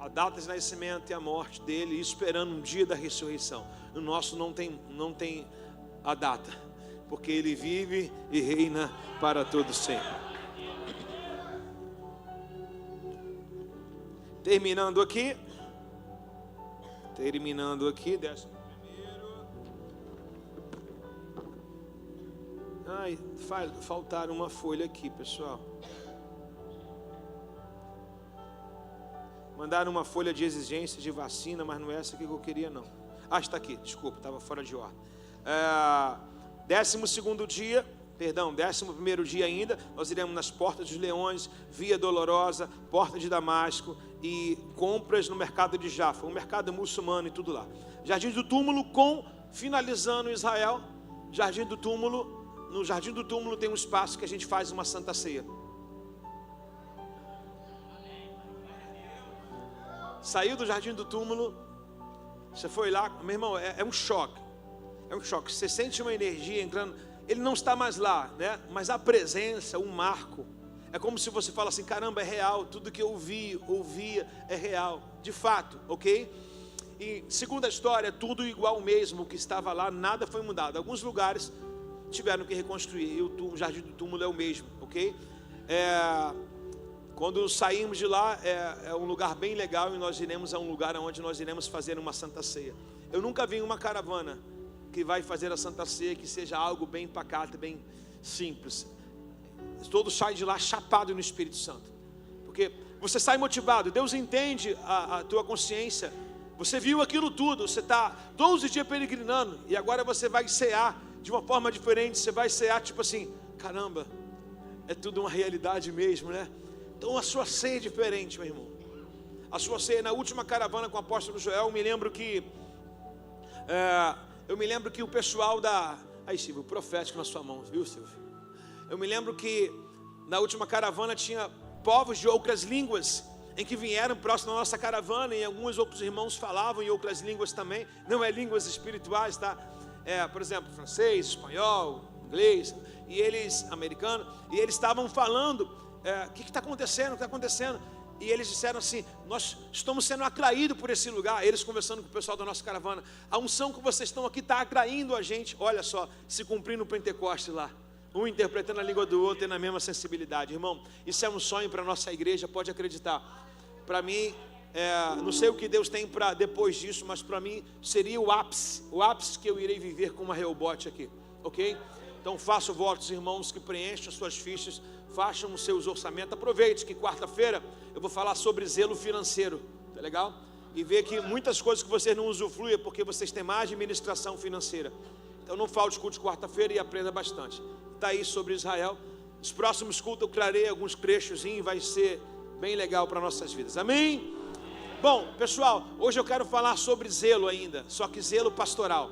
a data de nascimento e a morte dele, esperando um dia da ressurreição. No nosso não tem a data, porque ele vive e reina para todo sempre. Terminando aqui, 11º. Ai, faltaram uma folha aqui, pessoal. Mandaram uma folha de exigência de vacina, mas não é essa que eu queria, não. Ah, está aqui, desculpa, estava fora de ordem. 11º dia, 11º dia ainda, nós iremos nas Portas dos Leões, Via Dolorosa, Porta de Damasco e compras no mercado de Jaffa, um mercado muçulmano e tudo lá. Jardim do Túmulo, finalizando Israel, Jardim do Túmulo. No Jardim do Túmulo tem um espaço que a gente faz uma Santa Ceia. Saiu do Jardim do Túmulo, você foi lá, meu irmão, é um choque. É um choque, você sente uma energia entrando. Ele não está mais lá, né? Mas a presença, um marco. É como se você fala assim, caramba, é real. Tudo que eu ouvia é real, de fato, ok? E segundo a história, tudo igual mesmo, o que estava lá, nada foi mudado. Alguns lugares tiveram que reconstruir, e o Jardim do Túmulo é o mesmo, ok? Quando saímos de lá, é um lugar bem legal, e nós iremos a um lugar onde nós iremos fazer uma Santa Ceia. Eu nunca vi uma caravana que vai fazer a Santa Ceia que seja algo bem pacato, bem simples. Todos saem de lá chapado no Espírito Santo, porque você sai motivado. Deus entende a tua consciência. Você viu aquilo tudo, você está 12 dias peregrinando, e agora você vai cear de uma forma diferente. Você vai cear tipo assim, caramba, é tudo uma realidade mesmo, né? Então a sua ceia é diferente, meu irmão. A sua ceia, na última caravana com o apóstolo Joel, eu me lembro que o pessoal aí Silvio, o profético na sua mão, viu, Silvio? Eu me lembro que na última caravana tinha povos de outras línguas em que vieram próximo da nossa caravana, e alguns outros irmãos falavam em outras línguas também. Não é línguas espirituais, tá? Por exemplo, francês, espanhol, inglês, e eles, americano, e eles estavam falando, o que está acontecendo, o que está acontecendo? E eles disseram assim, nós estamos sendo atraídos por esse lugar. Eles conversando com o pessoal da nossa caravana, a unção que vocês estão aqui está atraindo a gente. Olha só, se cumprindo o Pentecoste lá, um interpretando a língua do outro e na mesma sensibilidade. Irmão, isso é um sonho para a nossa igreja, pode acreditar. Para mim, não sei o que Deus tem para depois disso, mas para mim seria o ápice que eu irei viver com uma Rehobote aqui, ok? Então faço votos, irmãos, que preencham as suas fichas, façam os seus orçamentos. Aproveite que quarta-feira eu vou falar sobre zelo financeiro, tá legal? E ver que muitas coisas que vocês não usufruem é porque vocês têm má administração financeira. Então não falte culto de quarta-feira e aprenda bastante. Está aí sobre Israel. Nos próximos cultos eu trarei alguns trechozinhos e vai ser bem legal para nossas vidas, amém? Bom, pessoal, hoje eu quero falar sobre zelo ainda, só que zelo pastoral.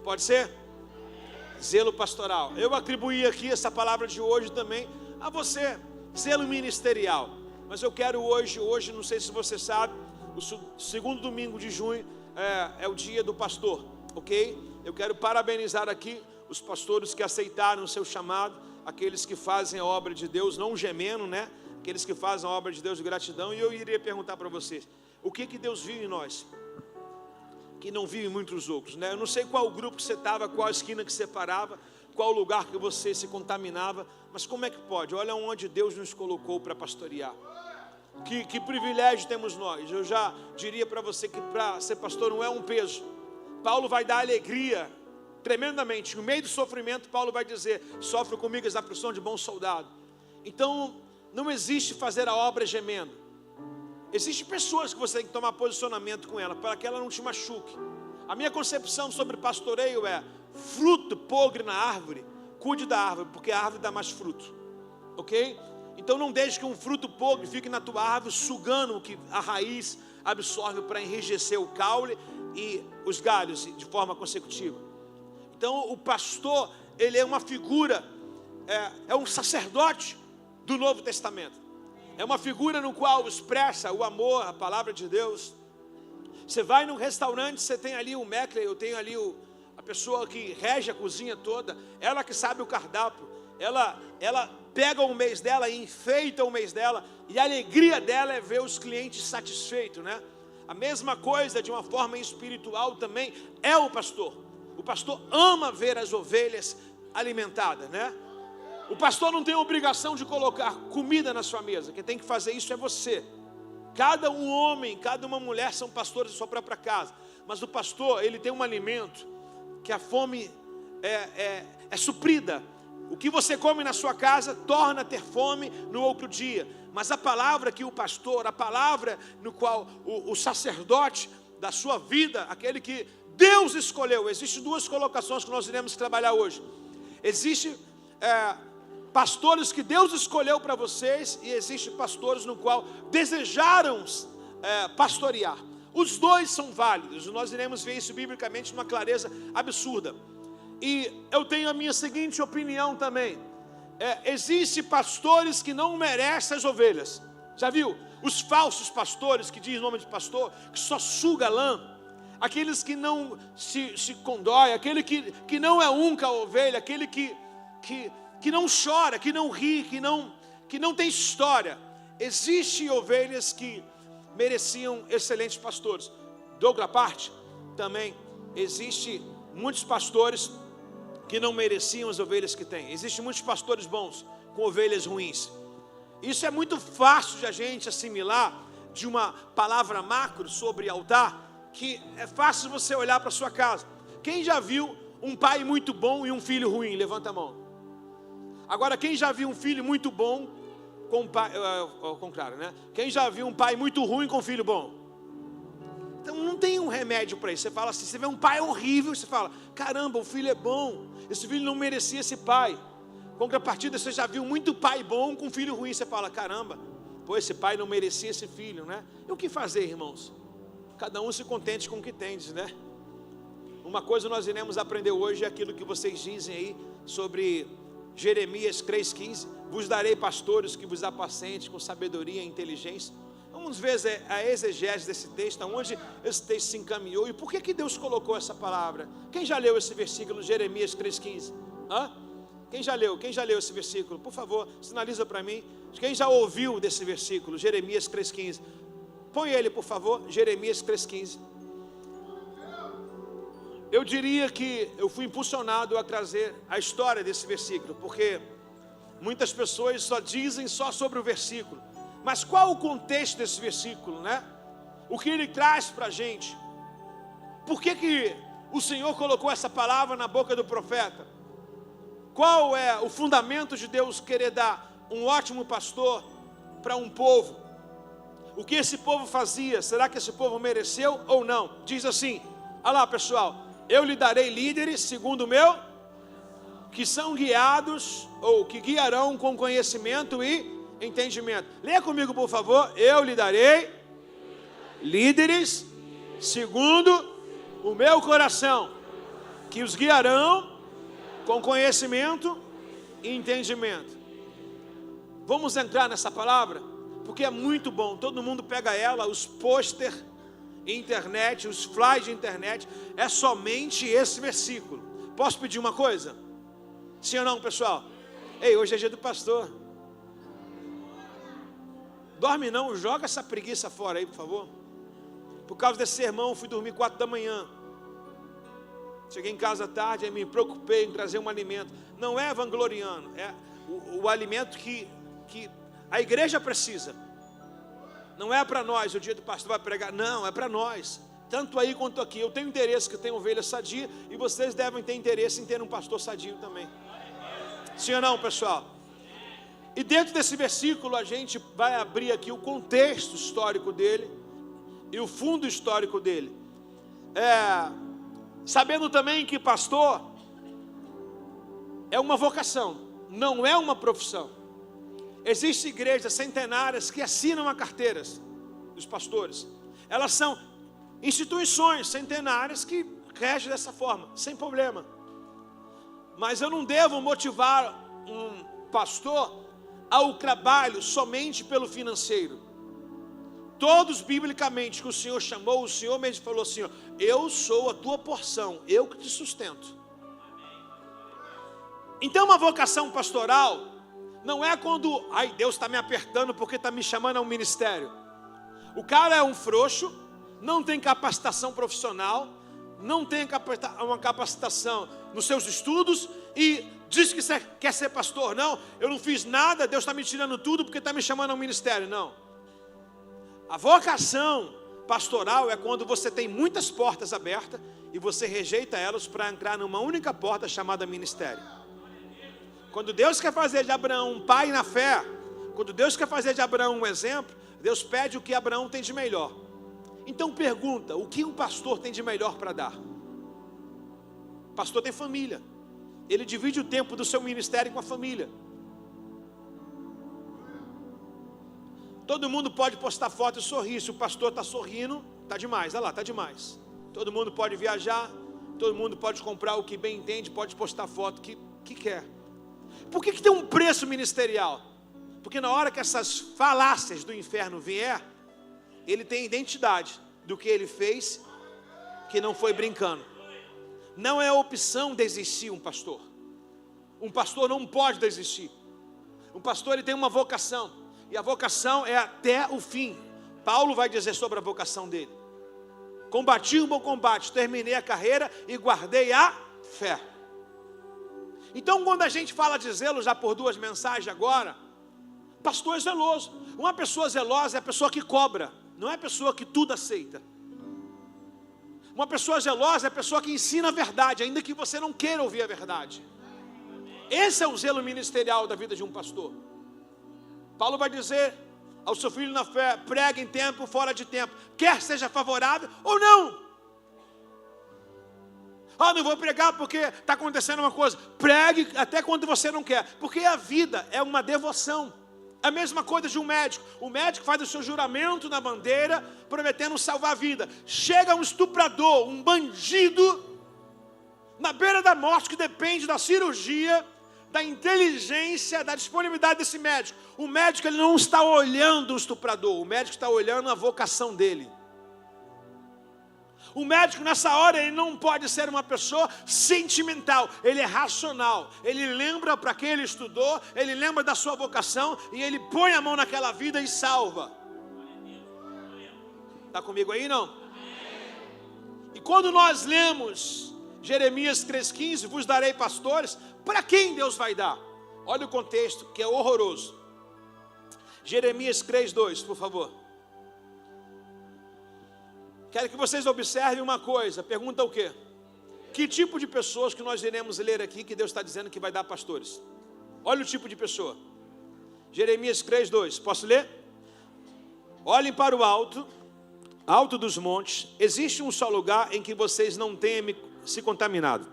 Pode ser? Zelo pastoral. Eu atribuí aqui essa palavra de hoje também a você, zelo ministerial. Mas eu quero hoje, não sei se você sabe, o segundo domingo de junho é o dia do pastor, ok? Eu quero parabenizar aqui os pastores que aceitaram o seu chamado, aqueles que fazem a obra de Deus, não gemendo, né? Aqueles que fazem a obra de Deus de gratidão. E eu iria perguntar para vocês, o que Deus viu em nós, que não viu em muitos outros, né? Eu não sei qual grupo que você estava, qual esquina que você parava, qual lugar que você se contaminava, mas como é que pode? Olha onde Deus nos colocou para pastorear. Que privilégio temos nós. Eu já diria para você que para ser pastor não é um peso. Paulo vai dar alegria tremendamente. No meio do sofrimento, Paulo vai dizer, sofre comigo as aflições de bom soldado. Então, não existe fazer a obra gemendo. Existem pessoas que você tem que tomar posicionamento com ela, para que ela não te machuque. A minha concepção sobre pastoreio é, fruto podre na árvore, cuide da árvore, porque a árvore dá mais fruto, ok? Então não deixe que um fruto podre fique na tua árvore, sugando o que a raiz absorve para enrijecer o caule e os galhos de forma consecutiva. Então o pastor, ele é uma figura, é um sacerdote do Novo Testamento. É uma figura no qual expressa o amor, a palavra de Deus. Você vai num restaurante, você tem ali o Meckler, eu tenho ali a pessoa que rege a cozinha toda, ela que sabe o cardápio, ela pega o mês dela e enfeita o mês dela, e a alegria dela é ver os clientes satisfeitos, né? A mesma coisa, de uma forma espiritual também, é o pastor. O pastor ama ver as ovelhas alimentadas, né? O pastor não tem a obrigação de colocar comida na sua mesa. Quem tem que fazer isso é você. Cada um homem, cada uma mulher são pastores de sua própria casa. Mas o pastor, ele tem um alimento que a fome é suprida. O que você come na sua casa torna a ter fome no outro dia. Mas a palavra que o pastor, a palavra no qual o sacerdote da sua vida, aquele que Deus escolheu. Existem duas colocações que nós iremos trabalhar hoje. Existem pastores que Deus escolheu para vocês, e existem pastores no qual desejaram pastorear. Os dois são válidos. Nós iremos ver isso biblicamente numa clareza absurda. E eu tenho a minha seguinte opinião também. Existem pastores que não merecem as ovelhas. Já viu? Os falsos pastores, que diz o nome de pastor, que só suga lã. Aqueles que não se condói, aquele que não é um com a ovelha, aquele que não chora, que não ri, que não tem história. Existem ovelhas que mereciam excelentes pastores. De outra parte, também existem muitos pastores que não mereciam as ovelhas que têm. Existem muitos pastores bons com ovelhas ruins. Isso é muito fácil de a gente assimilar de uma palavra macro sobre altar, que é fácil você olhar para a sua casa. Quem já viu um pai muito bom e um filho ruim? Levanta a mão. Agora, quem já viu um filho muito bom com um pai, ao contrário, né? Quem já viu um pai muito ruim com um filho bom? Então não tem um remédio para isso. Você fala assim, você vê um pai horrível, você fala, caramba, o filho é bom, esse filho não merecia esse pai. Contrapartida, você já viu muito pai bom com um filho ruim, você fala, caramba, pô, esse pai não merecia esse filho, né? E o que fazer, irmãos? Cada um se contente com o que tem, né? Uma coisa nós iremos aprender hoje é aquilo que vocês dizem aí sobre Jeremias 3,15, vos darei pastores que vos apacentem com sabedoria e inteligência. Vamos ver a exegese desse texto, aonde esse texto se encaminhou e por que Deus colocou essa palavra. Quem já leu esse versículo, Jeremias 3,15? Quem já leu esse versículo? Por favor, sinaliza para mim. Quem já ouviu desse versículo, Jeremias 3,15? Põe ele, por favor, Jeremias 3,15. Eu diria que eu fui impulsionado a trazer a história desse versículo, porque muitas pessoas só dizem só sobre o versículo. Mas qual o contexto desse versículo, né? O que ele traz para a gente? Por que o Senhor colocou essa palavra na boca do profeta? Qual é o fundamento de Deus querer dar um ótimo pastor para um povo? O que esse povo fazia? Será que esse povo mereceu ou não? Diz assim, olha lá pessoal, eu lhe darei líderes segundo o meu, que são guiados, ou que guiarão com conhecimento e entendimento. Leia comigo, por favor. Eu lhe darei líderes segundo o meu coração, que os guiarão com conhecimento e entendimento. Vamos entrar nessa palavra, porque é muito bom. Todo mundo pega ela, os pôster internet, os flyers de internet, é somente esse versículo. Posso pedir uma coisa? Sim ou não, pessoal? Ei, hoje é dia do pastor. Dorme não, joga essa preguiça fora aí, por favor. Por causa desse sermão, eu fui dormir 4 da manhã. Cheguei em casa tarde e me preocupei em trazer um alimento. Não é vangloriano, é o alimento que a igreja precisa. Não é para nós, o dia do pastor vai pregar. Não, é para nós. Tanto aí quanto aqui. Eu tenho interesse que eu tenho ovelha sadia, e vocês devem ter interesse em ter um pastor sadio também. Sim ou não, pessoal? E dentro desse versículo a gente vai abrir aqui o contexto histórico dele e o fundo histórico dele. Sabendo também que pastor é uma vocação, não é uma profissão. Existem igrejas centenárias que assinam a carteiras dos pastores. Elas são instituições centenárias que regem dessa forma, sem problema. Mas eu não devo motivar um pastor ao trabalho somente pelo financeiro. Todos biblicamente que o Senhor chamou, o Senhor mesmo falou assim, ó, eu sou a tua porção, eu que te sustento. Então uma vocação pastoral não é quando, ai, Deus está me apertando porque está me chamando a um ministério. O cara é um frouxo, não tem capacitação profissional, não tem uma capacitação nos seus estudos e diz que quer ser pastor. Não, eu não fiz nada, Deus está me tirando tudo porque está me chamando a um ministério. Não. A vocação pastoral é quando você tem muitas portas abertas e você rejeita elas para entrar numa única porta chamada ministério. Quando Deus quer fazer de Abraão um pai na fé, quando Deus quer fazer de Abraão um exemplo, Deus pede o que Abraão tem de melhor. Então pergunta, o que um pastor tem de melhor para dar? O pastor tem família. Ele divide o tempo do seu ministério com a família. Todo mundo pode postar foto e sorrir. Se o pastor está sorrindo, está demais. Olha lá, está demais. Todo mundo pode viajar, todo mundo pode comprar o que bem entende, pode postar foto que quer. Por que tem um preço ministerial? Porque na hora que essas falácias do inferno vier, ele tem identidade do que ele fez, que não foi brincando. Não é opção desistir um pastor. Um pastor não pode desistir. Um pastor ele tem uma vocação, e a vocação é até o fim. Paulo vai dizer sobre a vocação dele: combati o bom combate, terminei a carreira e guardei a fé. Então quando a gente fala de zelo, já por 2 mensagens agora, pastor é zeloso. Uma pessoa zelosa é a pessoa que cobra, não é a pessoa que tudo aceita. Uma pessoa zelosa é a pessoa que ensina a verdade, ainda que você não queira ouvir a verdade. Esse é o zelo ministerial da vida de um pastor. Paulo vai dizer ao seu filho na fé: pregue em tempo, fora de tempo, quer seja favorável ou não. Não vou pregar porque está acontecendo uma coisa. Pregue até quando você não quer, porque a vida é uma devoção. É a mesma coisa de um médico. O médico faz o seu juramento na bandeira, prometendo salvar a vida. Chega um estuprador, um bandido, na beira da morte, que depende da cirurgia, da inteligência, da disponibilidade desse médico. O médico ele não está olhando o estuprador, o médico está olhando a vocação dele. O médico nessa hora ele não pode ser uma pessoa sentimental, ele é racional. Ele lembra para quem ele estudou, ele lembra da sua vocação e ele põe a mão naquela vida e salva. Está comigo aí não? E quando nós lemos Jeremias 3,15, vos darei pastores, para quem Deus vai dar? Olha o contexto que é horroroso. Jeremias 3,2, por favor. Quero que vocês observem uma coisa. Pergunta o quê? Que tipo de pessoas que nós iremos ler aqui que Deus está dizendo que vai dar pastores? Olha o tipo de pessoa. Jeremias 3,2. Posso ler? Olhem para o alto dos montes. Existe um só lugar em que vocês não tenham se contaminado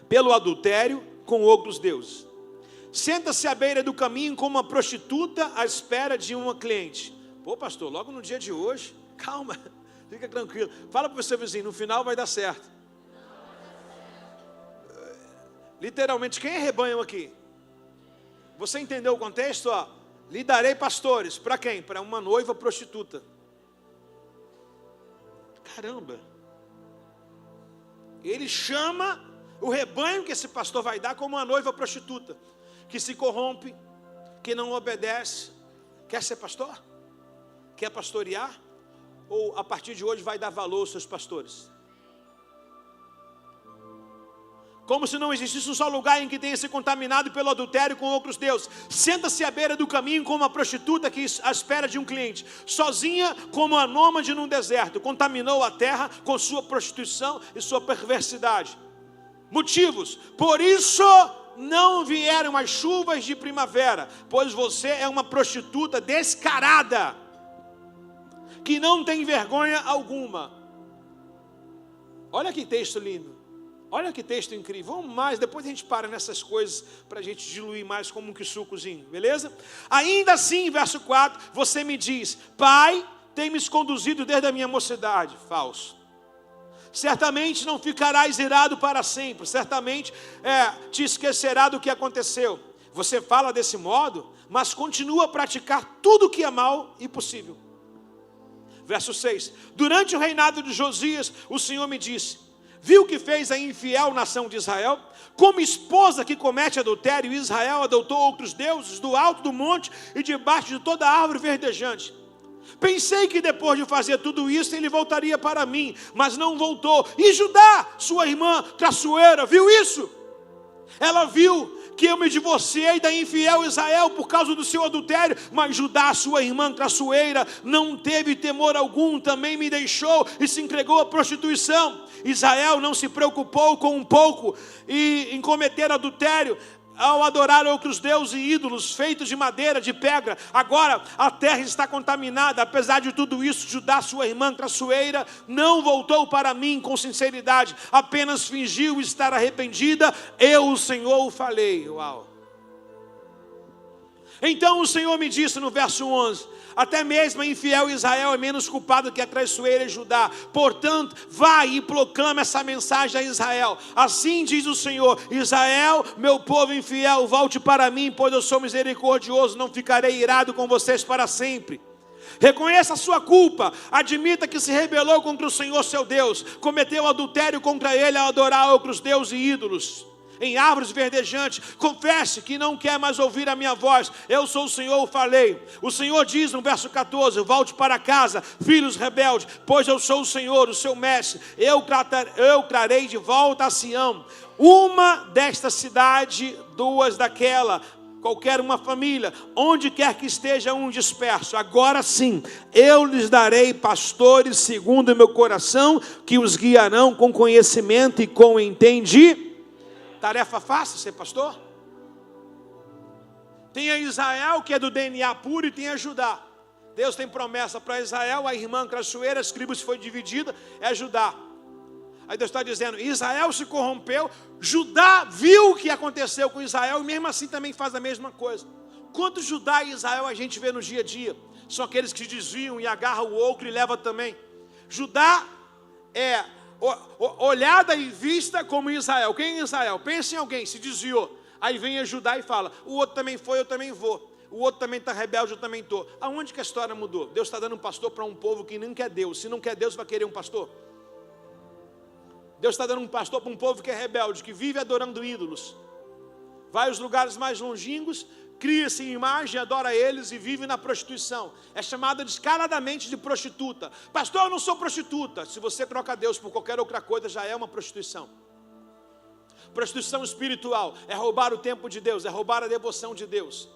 pelo adultério com outros deuses. Senta-se à beira do caminho como uma prostituta à espera de uma cliente. Pô, pastor, logo no dia de hoje, calma. Fica tranquilo. Fala para o seu vizinho, no final vai dar certo. Literalmente, quem é rebanho aqui? Você entendeu o contexto? Lhe darei pastores. Para quem? Para uma noiva prostituta. Caramba. Ele chama o rebanho que esse pastor vai dar como uma noiva prostituta, que se corrompe, que não obedece. Quer ser pastor? Quer pastorear? Ou a partir de hoje vai dar valor aos seus pastores? Como se não existisse um só lugar em que tenha se contaminado pelo adultério com outros deuses. Senta-se à beira do caminho como uma prostituta que à espera de um cliente, sozinha como a nômade num deserto, contaminou a terra com sua prostituição e sua perversidade. Motivos: por isso não vieram as chuvas de primavera, pois você é uma prostituta descarada, que não tem vergonha alguma. Olha que texto lindo. Olha que texto incrível. Vamos mais, depois a gente para nessas coisas para a gente diluir mais como que sucozinho, beleza? Ainda assim, verso 4, você me diz: Pai, tem-me conduzido desde a minha mocidade. Falso. Certamente não ficarás irado para sempre. Certamente te esquecerá do que aconteceu. Você fala desse modo, mas continua a praticar tudo o que é mal e possível. Verso 6. Durante o reinado de Josias, o Senhor me disse: viu que fez a infiel nação de Israel? Como esposa que comete adultério, Israel adotou outros deuses do alto do monte e debaixo de toda árvore verdejante. Pensei que depois de fazer tudo isso, ele voltaria para mim, mas não voltou. E Judá, sua irmã traiçoeira, viu isso? Ela viu que eu me divorciei da infiel Israel por causa do seu adultério, mas Judá, sua irmã traiçoeira, não teve temor algum, também me deixou e se entregou à prostituição. Israel não se preocupou com um pouco em cometer adultério, ao adorar outros deuses e ídolos feitos de madeira, de pedra. Agora a terra está contaminada. Apesar de tudo isso, Judá, sua irmã traiçoeira, não voltou para mim com sinceridade, apenas fingiu estar arrependida. Eu, o Senhor, o falei. Uau! Então o Senhor me disse no verso 11: até mesmo a infiel Israel é menos culpado que a traiçoeira Judá. Portanto, vai e proclama essa mensagem a Israel. Assim diz o Senhor: Israel, meu povo infiel, volte para mim, pois eu sou misericordioso, não ficarei irado com vocês para sempre. Reconheça a sua culpa, admita que se rebelou contra o Senhor seu Deus, cometeu adultério contra ele ao adorar outros deuses e ídolos em árvores verdejantes. Confesse que não quer mais ouvir a minha voz. Eu sou o Senhor, o falei. O Senhor diz no verso 14: volte para casa, filhos rebeldes, pois eu sou o Senhor, o seu mestre. Eu trarei de volta a Sião, uma desta cidade, duas daquela, qualquer uma família, onde quer que esteja um disperso. Agora sim, eu lhes darei pastores segundo o meu coração, que os guiarão com conhecimento e com entendimento. Tarefa fácil ser pastor? Tem a Israel, que é do DNA puro, e tem a Judá. Deus tem promessa para Israel, a irmã traiçoeira, as tribos foi dividida, é Judá. Aí Deus está dizendo: Israel se corrompeu, Judá viu o que aconteceu com Israel, e mesmo assim também faz a mesma coisa. Quanto Judá e Israel a gente vê no dia a dia? São aqueles que se desviam e agarram o outro e levam também. Judá é olhada e vista como Israel. Quem é Israel? Pensa em alguém, se desviou. Aí vem ajudar e fala: o outro também foi, eu também vou. O outro também está rebelde, eu também estou. Aonde que a história mudou? Deus está dando um pastor para um povo que não quer Deus. Se não quer Deus, vai querer um pastor? Deus está dando um pastor para um povo que é rebelde, que vive adorando ídolos. Vai aos lugares mais longínquos, cria-se imagem, adora eles e vive na prostituição. É chamada descaradamente de prostituta. Pastor, eu não sou prostituta. Se você troca Deus por qualquer outra coisa, já é uma prostituição. Prostituição espiritual é roubar o tempo de Deus, é roubar a devoção de Deus.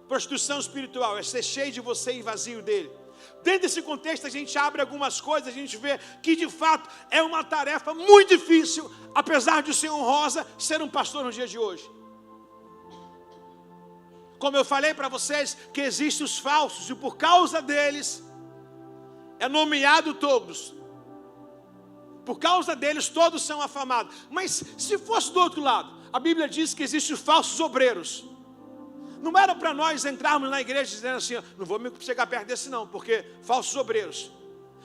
Prostituição espiritual é ser cheio de você e vazio dele. Dentro desse contexto a gente abre algumas coisas, a gente vê que de fato é uma tarefa muito difícil, apesar de ser honrosa, ser um pastor no dia de hoje. Como eu falei para vocês, que existem os falsos, e por causa deles, é nomeado todos. Por causa deles, todos são afamados. Mas se fosse do outro lado, a Bíblia diz que existem os falsos obreiros. Não era para nós entrarmos na igreja dizendo assim: não vou me chegar perto desse não, porque falsos obreiros.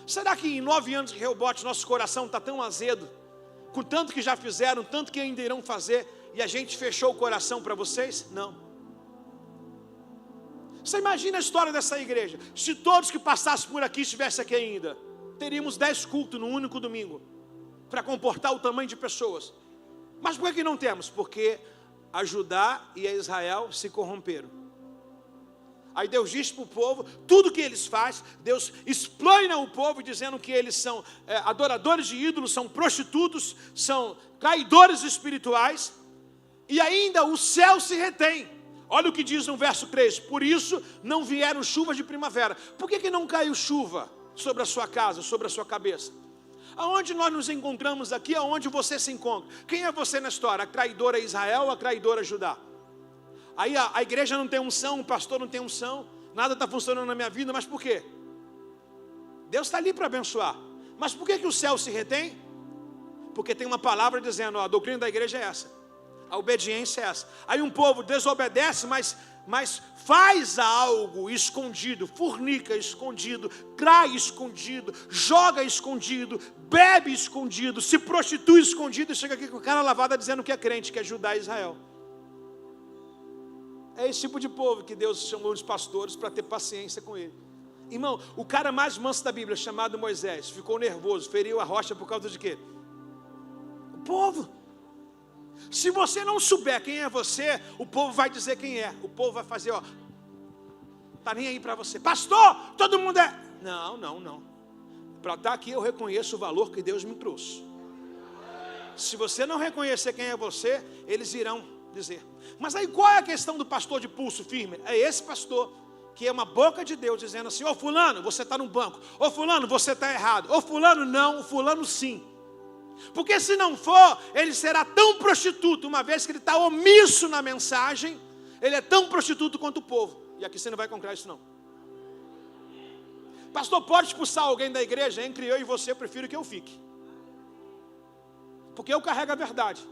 Será que em 9 anos de rebote nosso coração está tão azedo, com tanto que já fizeram, tanto que ainda irão fazer, e a gente fechou o coração para vocês? Não. Você imagina a história dessa igreja? Se todos que passassem por aqui estivessem aqui ainda, teríamos 10 cultos num único domingo, para comportar o tamanho de pessoas. Mas por que não temos? Porque a Judá e a Israel se corromperam. Aí Deus diz para o povo, tudo que eles fazem, Deus explana o povo dizendo que eles são adoradores de ídolos, são prostitutos, são traidores espirituais, e ainda o céu se retém. Olha o que diz no verso 3: por isso não vieram chuvas de primavera. Por que não caiu chuva sobre a sua casa, sobre a sua cabeça? Aonde nós nos encontramos aqui, aonde você se encontra? Quem é você na história? A traidora Israel ou a traidora Judá? Aí a igreja não tem unção, o pastor não tem unção, nada está funcionando na minha vida, mas por quê? Deus está ali para abençoar. Mas por que o céu se retém? Porque tem uma palavra dizendo: a doutrina da igreja é essa. A obediência é essa. Aí um povo desobedece, mas faz algo escondido, fornica escondido, trai escondido, joga escondido, bebe escondido, se prostitui escondido, e chega aqui com a cara lavada dizendo que é crente, que é Judá e Israel. É esse tipo de povo que Deus chamou os pastores para ter paciência com ele. Irmão, o cara mais manso da Bíblia, chamado Moisés, ficou nervoso, feriu a rocha por causa de quê? Povo. Se você não souber quem é você, o povo vai dizer quem é. O povo vai fazer, tá nem aí para você. Pastor, todo mundo é... Não. Para estar aqui eu reconheço o valor que Deus me trouxe. Se você não reconhecer quem é você, eles irão dizer. Mas aí qual é a questão do pastor de pulso firme? É esse pastor que é uma boca de Deus dizendo assim: ô fulano, você está no banco. Ô fulano, você está errado. Ô fulano não, o fulano sim. Porque se não for, ele será tão prostituto, uma vez que ele está omisso na mensagem, ele é tão prostituto quanto o povo. E aqui você não vai encontrar isso não. Pastor, pode expulsar alguém da igreja? Entre eu e você, eu prefiro que eu fique. Porque eu carrego a verdade.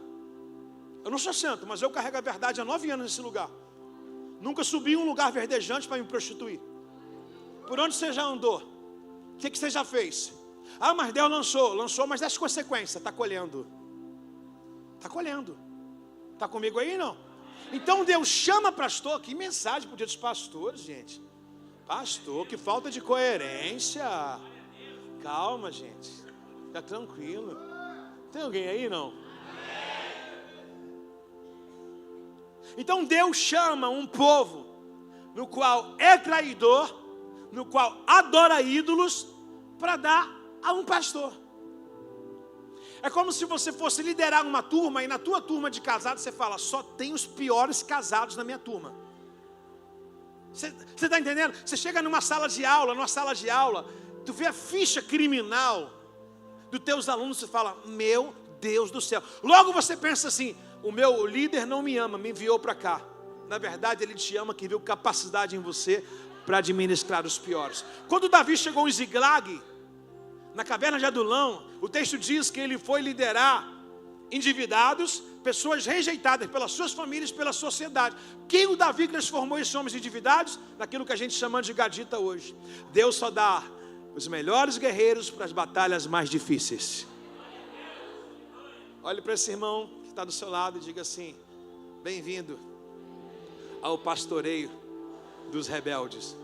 Eu não sou santo, mas eu carrego a verdade há 9 anos nesse lugar. Nunca subi em um lugar verdejante para me prostituir. Por onde você já andou? O que você já fez? Ah, mas Deus lançou, mas das consequências, está colhendo. Está colhendo. Está comigo aí, não? Então Deus chama pastor. Que mensagem para o dia dos pastores, gente. Pastor, que falta de coerência. Calma, gente. Fica tranquilo. Tem alguém aí, não? Então Deus chama um povo no qual é traidor, no qual adora ídolos, para dar a um pastor. É como se você fosse liderar uma turma e na tua turma de casados você fala: só tem os piores casados na minha turma. Você está entendendo? Você chega numa sala de aula, tu vê a ficha criminal dos teus alunos, você fala: meu Deus do céu. Logo você pensa assim: o meu líder não me ama, me enviou para cá. Na verdade ele te ama, que viu capacidade em você para administrar os piores. Quando Davi chegou em Ziglag, na caverna de Adulão, o texto diz que ele foi liderar endividados, pessoas rejeitadas pelas suas famílias, pela sociedade. Quem o Davi transformou esses homens endividados? Naquilo que a gente chama de gadita hoje. Deus só dá os melhores guerreiros para as batalhas mais difíceis. Olhe para esse irmão que está do seu lado e diga assim: bem-vindo ao pastoreio dos rebeldes.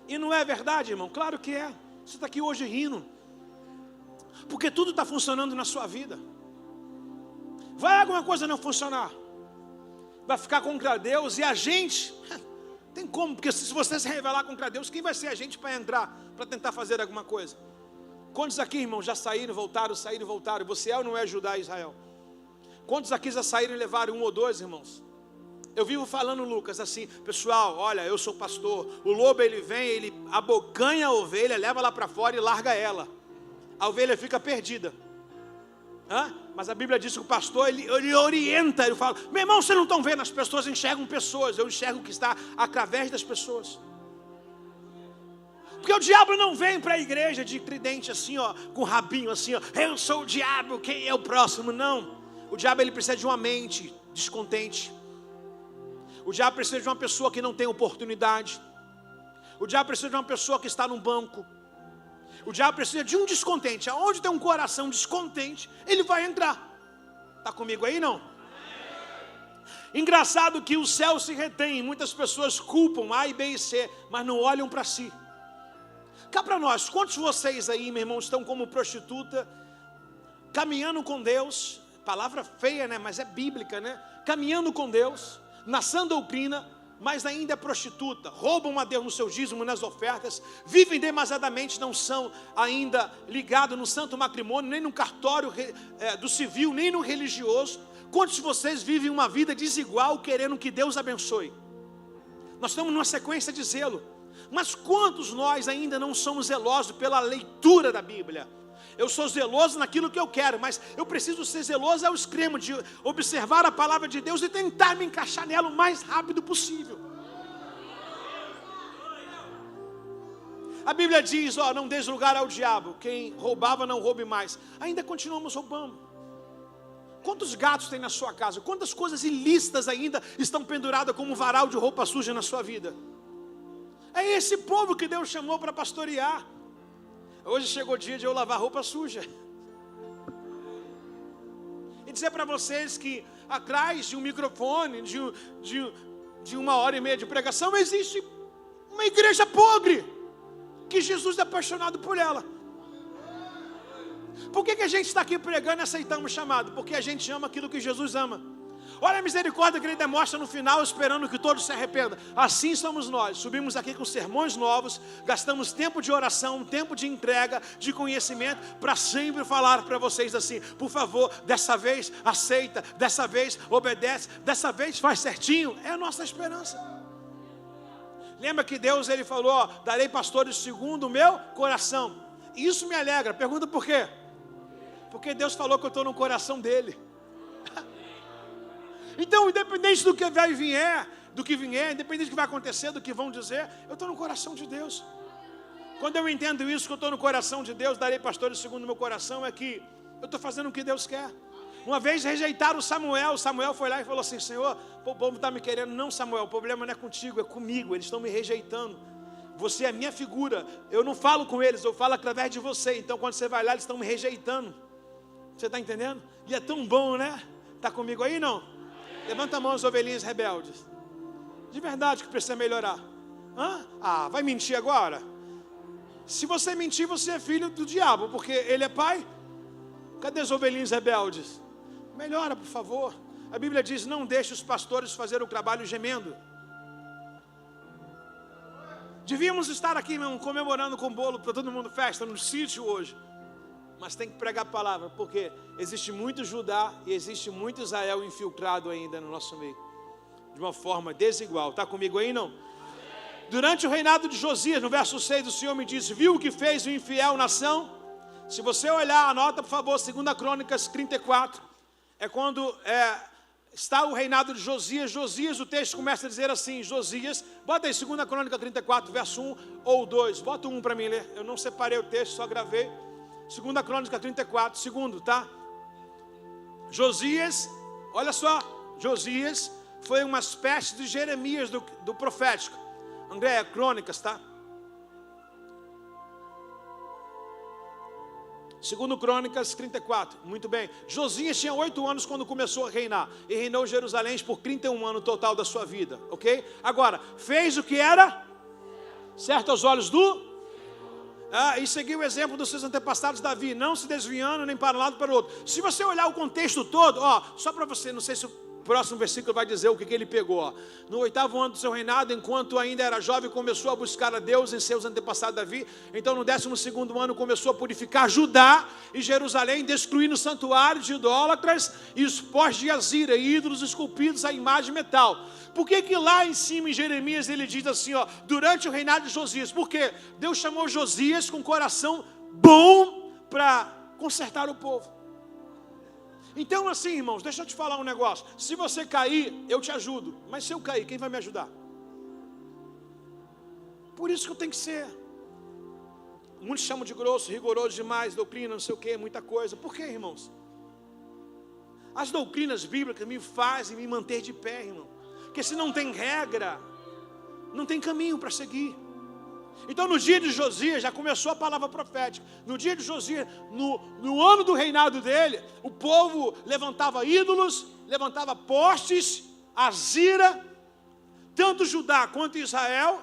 E não é verdade, irmão? Claro que é. Você está aqui hoje rindo, porque tudo está funcionando na sua vida. Vai alguma coisa não funcionar, vai ficar contra Deus. E a gente, tem como, porque se você se rebelar contra Deus, quem vai ser a gente para entrar, para tentar fazer alguma coisa? Quantos aqui, irmão, já saíram, voltaram, Você é ou não é Judá e Israel? Quantos aqui já saíram e levaram 1 ou 2, irmãos? Eu vivo falando, Lucas, assim: pessoal, olha, eu sou pastor. O lobo, ele vem, ele abocanha a ovelha, leva lá para fora e larga ela. A ovelha fica perdida. Mas a Bíblia diz que o pastor, ele orienta, ele fala: meu irmão, vocês não estão vendo, as pessoas enxergam pessoas, eu enxergo o que está através das pessoas. Porque o diabo não vem para a igreja de tridente assim, com rabinho assim, eu sou o diabo, quem é o próximo? Não. O diabo, ele precisa de uma mente descontente. O diabo precisa de uma pessoa que não tem oportunidade. O diabo precisa de uma pessoa que está num banco. O diabo precisa de um descontente. Aonde tem um coração descontente, ele vai entrar. Está comigo aí, não? Engraçado que o céu se retém. Muitas pessoas culpam A, B e C, mas não olham para si. Cá para nós, quantos de vocês aí, meu irmão, estão como prostituta, caminhando com Deus? Palavra feia, né? Mas é bíblica, né? Caminhando com Deus, na sã doutrina, mas ainda é prostituta, roubam a Deus no seu dízimo, nas ofertas, vivem demasiadamente, não são ainda ligados no santo matrimônio, nem no cartório do civil, nem no religioso. Quantos de vocês vivem uma vida desigual, querendo que Deus abençoe? Nós estamos numa sequência de zelo, mas quantos nós ainda não somos zelosos pela leitura da Bíblia? Eu sou zeloso naquilo que eu quero, mas eu preciso ser zeloso ao extremo de observar a palavra de Deus e tentar me encaixar nela o mais rápido possível. A Bíblia diz, não dês lugar ao diabo. Quem roubava não roube mais. Ainda continuamos roubando. Quantos gatos tem na sua casa? Quantas coisas ilícitas ainda estão penduradas como um varal de roupa suja na sua vida? É esse povo que Deus chamou para pastorear. Hoje chegou o dia de eu lavar roupa suja e dizer para vocês que atrás de um microfone, de 1h30 de pregação, existe uma igreja podre, que Jesus é apaixonado por ela. Por que a gente está aqui pregando e aceitamos o chamado? Porque a gente ama aquilo que Jesus ama. Olha a misericórdia que Ele demonstra no final, esperando que todos se arrependam. Assim somos nós. Subimos aqui com sermões novos, gastamos tempo de oração, tempo de entrega, de conhecimento, para sempre falar para vocês assim: por favor, dessa vez aceita, dessa vez obedece, dessa vez faz certinho. É a nossa esperança. Lembra que Deus, Ele falou: ó, darei pastores segundo o meu coração. E isso me alegra. Pergunta por quê? Porque Deus falou que eu estou no coração dEle. Então, independente do que vai vier, independente do que vai acontecer, do que vão dizer, eu estou no coração de Deus. Quando eu entendo isso, que eu estou no coração de Deus, darei pastores segundo o meu coração, é que eu estou fazendo o que Deus quer. Uma vez rejeitaram Samuel foi lá e falou assim: Senhor, o povo está me querendo. Não, Samuel, o problema não é contigo, é comigo, eles estão me rejeitando. Você é a minha figura, eu não falo com eles, eu falo através de você. Então quando você vai lá, eles estão me rejeitando. Você está entendendo? E é tão bom, né? Está comigo aí, não? Levanta a mão as ovelhinhas rebeldes. De verdade que precisa melhorar. Vai mentir agora? Se você mentir, você é filho do diabo, porque ele é pai. Cadê as ovelhinhas rebeldes? Melhora, por favor. A Bíblia diz: não deixe os pastores fazer o trabalho gemendo. Devíamos estar aqui, meu irmão, comemorando com bolo para todo mundo, festa no sítio hoje. Mas tem que pregar a palavra, porque existe muito Judá e existe muito Israel infiltrado ainda no nosso meio, de uma forma desigual. Está comigo aí, não? Durante o reinado de Josias, no verso 6, o Senhor me disse: viu o que fez o infiel nação? Se você olhar, anota por favor, 2 Crônicas 34, é quando está o reinado de Josias. Josias, o texto começa a dizer assim, Josias, bota aí 2 Crônica 34, verso 1 ou 2, bota 1 para mim ler, eu não separei o texto, só gravei. 2 Crônica 34, segundo, tá? Josias, olha só, Josias foi uma espécie de Jeremias do profético. André, é Crônicas, tá? 2 Crônicas 34, muito bem. Josias tinha 8 anos quando começou a reinar, e reinou Jerusalém por 31 anos total da sua vida, ok? Agora, fez o que era certo aos olhos do... e seguiu o exemplo dos seus antepassados Davi, não se desviando nem para um lado para o outro. Se você olhar o contexto todo, só para você, não sei se o próximo versículo vai dizer o que ele pegou. No 8º ano do seu reinado, enquanto ainda era jovem, começou a buscar a Deus em seus antepassados Davi. Então no 12º ano começou a purificar Judá e Jerusalém, destruindo santuários de idólatras e os postes de Azira, ídolos esculpidos à imagem de metal. Por que lá em cima em Jeremias ele diz assim, durante o reinado de Josias? Porque Deus chamou Josias com coração bom para consertar o povo. Então assim, irmãos, deixa eu te falar um negócio. Se você cair, eu te ajudo. Mas se eu cair, quem vai me ajudar? Por isso que eu tenho que ser. Muitos chamam de grosso, rigoroso demais, doutrina, não sei o que, muita coisa. Por quê, irmãos? As doutrinas bíblicas me fazem me manter de pé, irmão. Porque se não tem regra, não tem caminho para seguir. Então no dia de Josias, já começou a palavra profética. No dia de Josias, no ano do reinado dele, o povo levantava ídolos, levantava postes, Azira. Tanto Judá quanto Israel,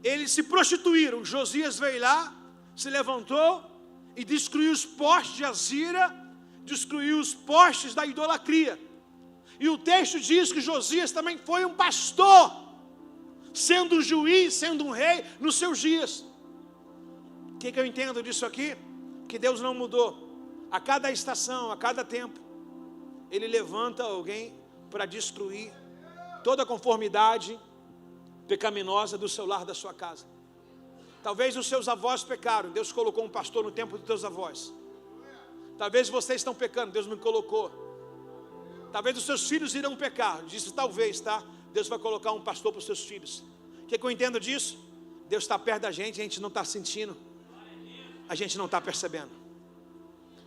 eles se prostituíram. Josias veio lá, se levantou e destruiu os postes de Azira, destruiu os postes da idolatria. E o texto diz que Josias também foi um pastor, sendo um juiz, sendo um rei nos seus dias. O que eu entendo disso aqui? Que Deus não mudou. A cada estação, a cada tempo, Ele levanta alguém para destruir toda a conformidade pecaminosa do seu lar, da sua casa. Talvez os seus avós pecaram, Deus colocou um pastor no tempo dos teus avós. Talvez vocês estão pecando, Deus me colocou. Talvez os seus filhos irão pecar, disse talvez, tá? Deus vai colocar um pastor para os seus filhos. O que eu entendo disso? Deus está perto da gente, a gente não está sentindo, a gente não está percebendo.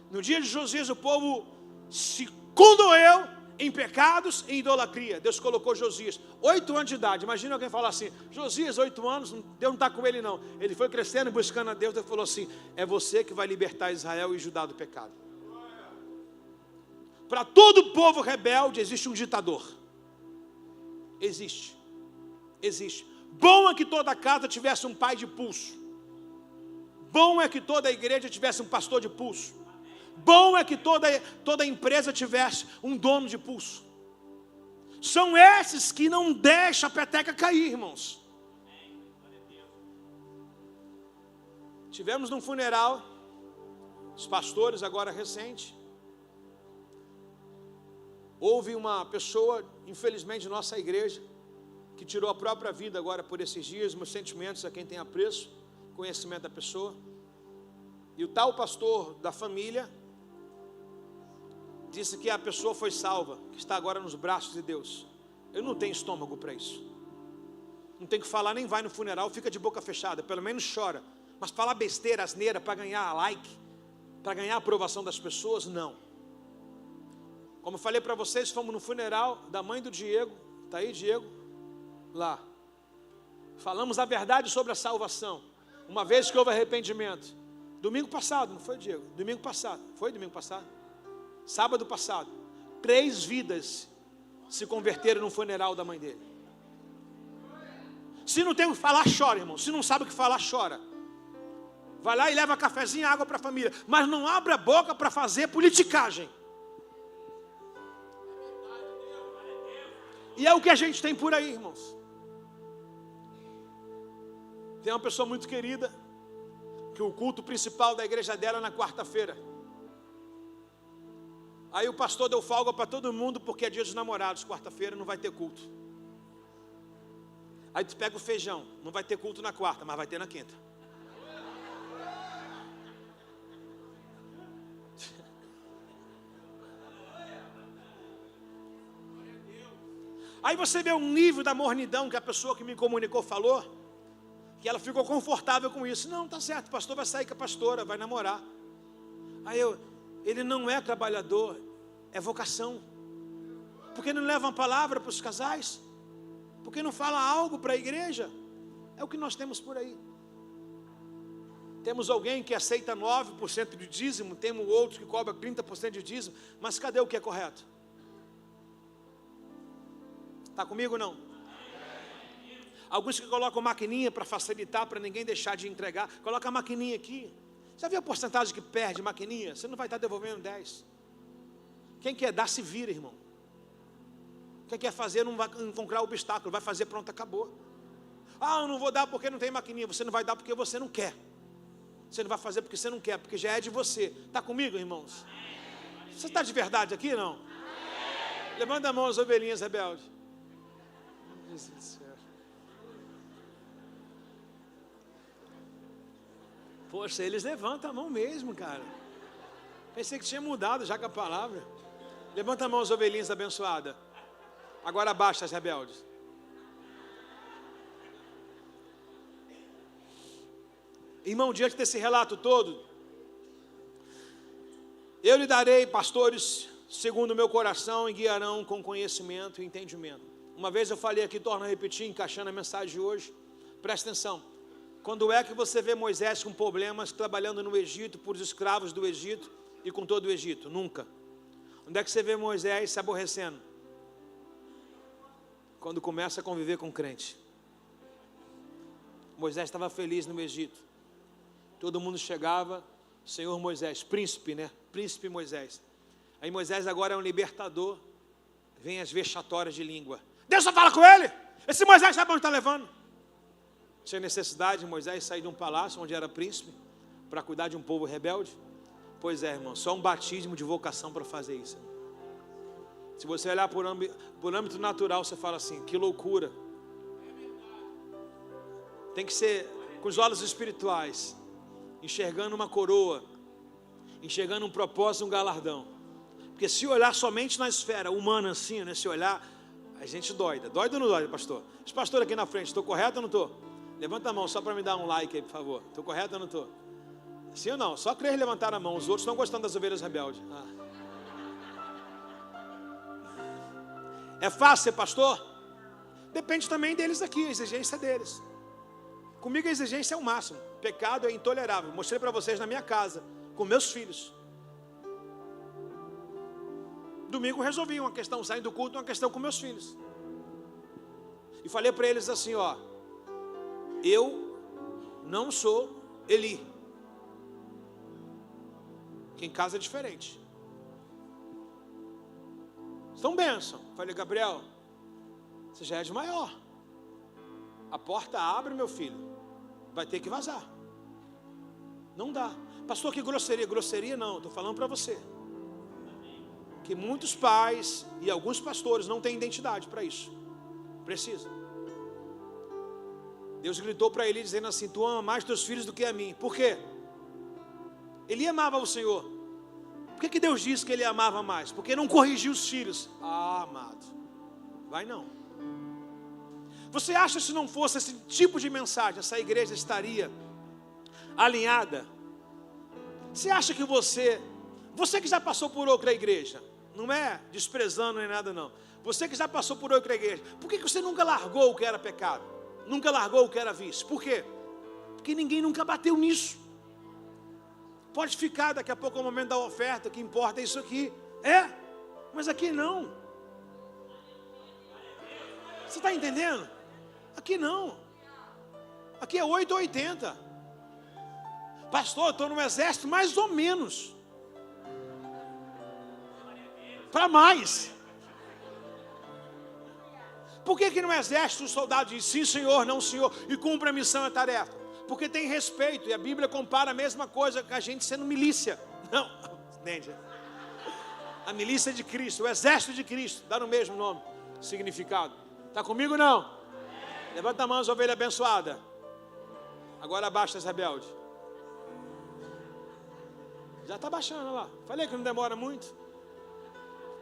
No dia de Josias, o povo se condoeu em pecados e idolatria. Deus colocou Josias, 8 anos de idade. Imagina alguém falar assim, Josias, 8 anos, Deus não está com ele não. Ele foi crescendo, buscando a Deus. Deus falou assim, é você que vai libertar Israel e Judá do pecado. Para todo povo rebelde existe um ditador. Existe. Bom é que toda casa tivesse um pai de pulso. Bom é que toda igreja tivesse um pastor de pulso. Bom é que toda empresa tivesse um dono de pulso. São esses que não deixam a peteca cair, irmãos. Tivemos num funeral, os pastores agora recente. Houve uma pessoa, infelizmente, de nossa igreja, que tirou a própria vida agora por esses dias. Meus sentimentos a quem tem apreço, conhecimento da pessoa. E o tal pastor da família disse que a pessoa foi salva, que está agora nos braços de Deus. Eu não tenho estômago para isso. Não tem que falar, nem vai no funeral, fica de boca fechada, pelo menos chora. Mas falar besteira, asneira, para ganhar like, para ganhar a aprovação das pessoas, não. Como eu falei para vocês, fomos no funeral da mãe do Diego. Está aí, Diego? Lá. Falamos a verdade sobre a salvação. Uma vez que houve arrependimento. Domingo passado, não foi, Diego? Domingo passado. Foi domingo passado? Sábado passado. 3 vidas se converteram no funeral da mãe dele. Se não tem o que falar, chora, irmão. Se não sabe o que falar, chora. Vai lá e leva cafezinho e água para a família. Mas não abre a boca para fazer politicagem. E é o que a gente tem por aí, irmãos. Tem uma pessoa muito querida, que o culto principal da igreja dela é na quarta-feira. Aí o pastor deu folga para todo mundo, porque é dia dos namorados, quarta-feira não vai ter culto. Aí tu pega o feijão, não vai ter culto na quarta, mas vai ter na quinta. Aí você vê o nível da mornidão que a pessoa que me comunicou falou, que ela ficou confortável com isso. Não, tá certo, o pastor vai sair com a pastora, vai namorar. Aí ele não é trabalhador, é vocação. Por que não leva uma palavra para os casais? Por que não fala algo para a igreja? É o que nós temos por aí. Temos alguém que aceita 9% de dízimo, temos outros que cobram 30% de dízimo, mas cadê o que é correto? Está comigo ou não? Alguns que colocam maquininha para facilitar, para ninguém deixar de entregar. Coloca a maquininha aqui. Já viu a porcentagem que perde maquininha? Você não vai estar devolvendo 10. Quem quer dar, se vira, irmão. Quem quer fazer não vai encontrar obstáculo. Vai fazer, pronto, acabou. Ah, eu não vou dar porque não tem maquininha. Você não vai dar porque você não quer. Você não vai fazer porque você não quer, porque já é de você. Está comigo, irmãos? Você está de verdade aqui, não? Levanta a mão as ovelhinhas rebeldes. Jesus do céu. Poxa, eles levantam a mão mesmo, cara. Pensei que tinha mudado já com a palavra. Levanta a mão as ovelhinhas abençoadas. Agora abaixa as rebeldes. Irmão, diante desse relato todo, eu lhe darei pastores segundo o meu coração e guiarão com conhecimento e entendimento. Uma vez eu falei aqui, torno a repetir, encaixando a mensagem de hoje. Presta atenção. Quando é que você vê Moisés com problemas trabalhando no Egito, por os escravos do Egito e com todo o Egito? Nunca. Onde é que você vê Moisés se aborrecendo? Quando começa a conviver com crente. Moisés estava feliz no Egito. Todo mundo chegava, Senhor Moisés, príncipe, né? Príncipe Moisés. Aí Moisés agora é um libertador. Vem as vexatórias de língua. Deus só fala com ele. Esse Moisés sabe onde está levando. Tinha necessidade de Moisés sair de um palácio onde era príncipe para cuidar de um povo rebelde? Pois é, irmão, só um batismo de vocação para fazer isso. Se você olhar por âmbito natural, você fala assim, que loucura. Tem que ser com os olhos espirituais, enxergando uma coroa, enxergando um propósito, um galardão. Porque se olhar somente na esfera humana assim, né, se olhar, a gente doida. Doida ou não doida, pastor? Esse pastor aqui na frente, estou correto ou não estou? Levanta a mão só para me dar um like aí, por favor. Estou correto ou não estou? Sim ou não? Só 3 levantaram a mão. Os outros estão gostando das ovelhas rebeldes. É fácil ser pastor? Depende também deles aqui, a exigência deles. Comigo a exigência é o máximo. Pecado é intolerável. Mostrei para vocês na minha casa, com meus filhos. Domingo resolvi uma questão, saindo do culto, uma questão com meus filhos. E falei para eles assim, ó. Eu não sou Eli. que em casa é diferente. Então, bênção. Falei, Gabriel, você já é de maior. A porta abre, meu filho. Vai ter que vazar. Não dá. Pastor, que grosseria. Grosseria não, estou falando para você. Que muitos pais e alguns pastores não têm identidade para isso. Precisa. Deus gritou para ele dizendo assim: tu ama mais teus filhos do que a mim. Por quê? Ele amava o Senhor. Por que Deus disse que ele amava mais? Porque não corrigiu os filhos. Ah, amado, vai não. Você acha que se não fosse esse tipo de mensagem, essa igreja estaria alinhada? Você acha que você que já passou por outra igreja, não é desprezando nem nada não, você que já passou por outra igreja, por que você nunca largou o que era pecado? Nunca largou o que era vício? Por quê? Porque ninguém nunca bateu nisso. Pode ficar, daqui a pouco é o momento da oferta, o que importa é isso aqui. É, mas aqui não. Você está entendendo? Aqui não. Aqui é 8 ou 80. Pastor, eu estou no exército mais ou menos. Para mais. Por que no exército o soldado diz sim senhor, não senhor, e cumpre a missão e a tarefa? Porque tem respeito, e a Bíblia compara a mesma coisa com a gente sendo milícia. Não, entende? A milícia de Cristo, o exército de Cristo, dá no mesmo nome, significado. Está comigo ou não? Levanta a mão, as ovelhas abençoadas. Agora abaixa as rebeldes. Já está baixando, olha lá. Falei que não demora muito.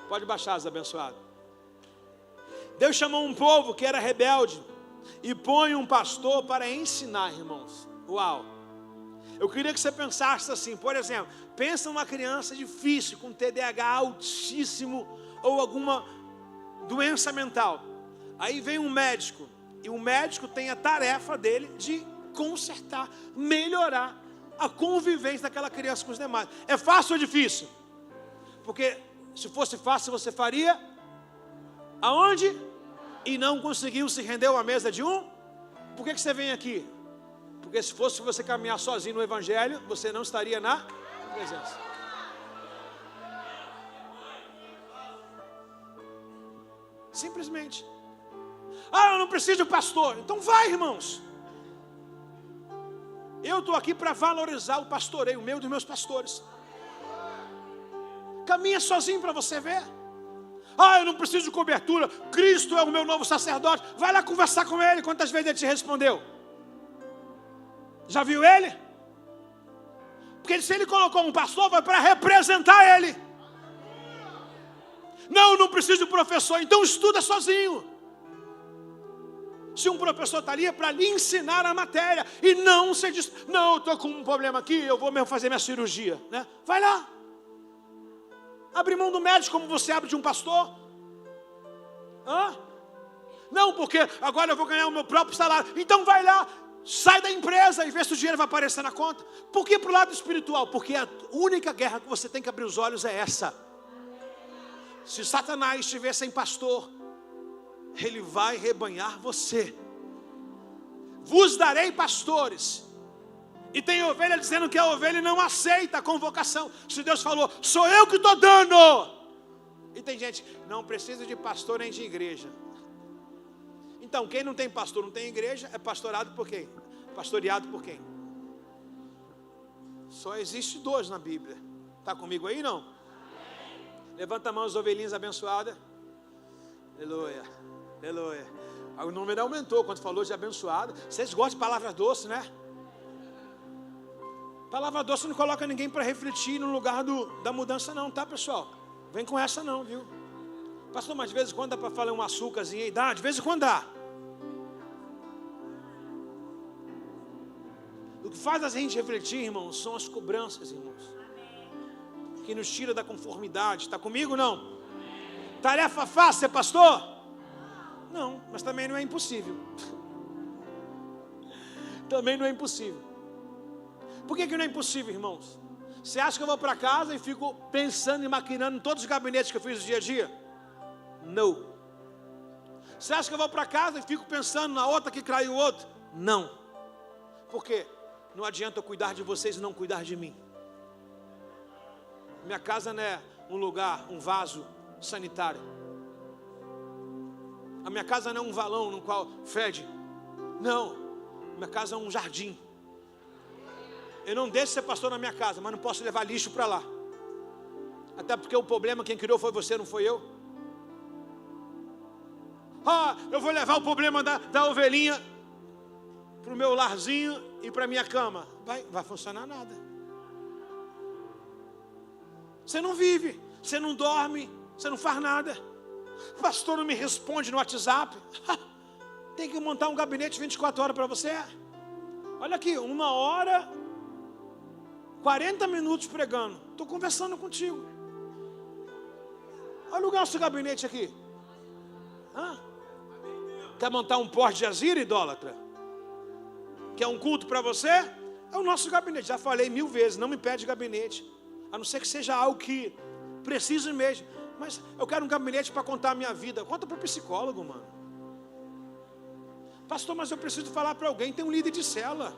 Pode baixar as abençoadas. Deus chamou um povo que era rebelde e põe um pastor para ensinar, irmãos. Uau! Eu queria que você pensasse assim, por exemplo, pensa numa criança difícil, com TDAH altíssimo ou alguma doença mental. Aí vem um médico, e o médico tem a tarefa dele de consertar, melhorar a convivência daquela criança com os demais. É fácil ou difícil? Porque se fosse fácil, você faria aonde? E não conseguiu, se rendeu à mesa de um? Por que você vem aqui? Porque se fosse você caminhar sozinho no Evangelho, você não estaria na presença. Simplesmente. Ah, eu não preciso de pastor. Então vai, irmãos. Eu estou aqui para valorizar o pastoreio meu e dos meus pastores. Caminha sozinho para você ver. Ah, eu não preciso de cobertura. Cristo é o meu novo sacerdote. Vai lá conversar com ele. Quantas vezes ele te respondeu? Já viu ele? Porque se ele colocou um pastor, vai para representar ele. Não, eu não preciso de professor. Então estuda sozinho. Se um professor está ali é para lhe ensinar a matéria. E não você diz, não, eu estou com um problema aqui, eu vou mesmo fazer minha cirurgia, né? Vai lá. Abre mão do médico como você abre de um pastor. Hã? Não, porque agora eu vou ganhar o meu próprio salário. Então vai lá, sai da empresa e vê se o dinheiro vai aparecer na conta. Por que para o lado espiritual? Porque a única guerra que você tem que abrir os olhos é essa. Se Satanás estiver sem pastor, ele vai rebanhar você. Vos darei pastores. E tem ovelha dizendo que a ovelha não aceita a convocação. Se Deus falou, sou eu que estou dando. E tem gente, não precisa de pastor nem de igreja. Então, quem não tem pastor, não tem igreja, é pastorado por quem? Pastoreado por quem? Só existe dois na Bíblia. Está comigo aí, não? Levanta a mão, as ovelhinhas abençoadas. Aleluia, aleluia. O número aumentou quando falou de abençoada. Vocês gostam de palavras doces, né? Palavra doce não coloca ninguém para refletir no lugar da mudança não, tá, pessoal? Vem com essa não, viu? Pastor, mas de vez em quando dá para falar um açúcarzinho aí? Dá, de vez em quando dá. O que faz a gente refletir, irmãos, são as cobranças, irmãos. Que nos tira da conformidade. Está comigo ou não? Tarefa fácil ser pastor? Não, mas também não é impossível. Também não é impossível. Por que não é impossível, irmãos? Você acha que eu vou para casa e fico pensando e maquinando em todos os gabinetes que eu fiz no dia a dia? Não. Você acha que eu vou para casa e fico pensando na outra que traiu o outro? Não. Por quê? Não adianta eu cuidar de vocês e não cuidar de mim. Minha casa não é um lugar, um vaso sanitário. A minha casa não é um valão no qual fede. Não, minha casa é um jardim. Eu não deixo ser pastor na minha casa, mas não posso levar lixo para lá. Até porque o problema, quem criou foi você, não foi eu. Eu vou levar o problema da ovelhinha para o meu larzinho e para a minha cama. Vai funcionar nada. Você não vive, você não dorme, você não faz nada. O pastor não me responde no WhatsApp. Tem que montar um gabinete 24 horas para você. Olha aqui, 1 hora, 40 minutos pregando. Estou conversando contigo. Olha o nosso gabinete aqui. Quer montar um Porsche de Azira, idólatra? Quer um culto para você? É o nosso gabinete. Já falei 1000 vezes, não me pede gabinete. A não ser que seja algo que precise mesmo. Mas eu quero um gabinete para contar a minha vida. Conta para o psicólogo, mano. Pastor, mas eu preciso falar para alguém. Tem um líder de célula.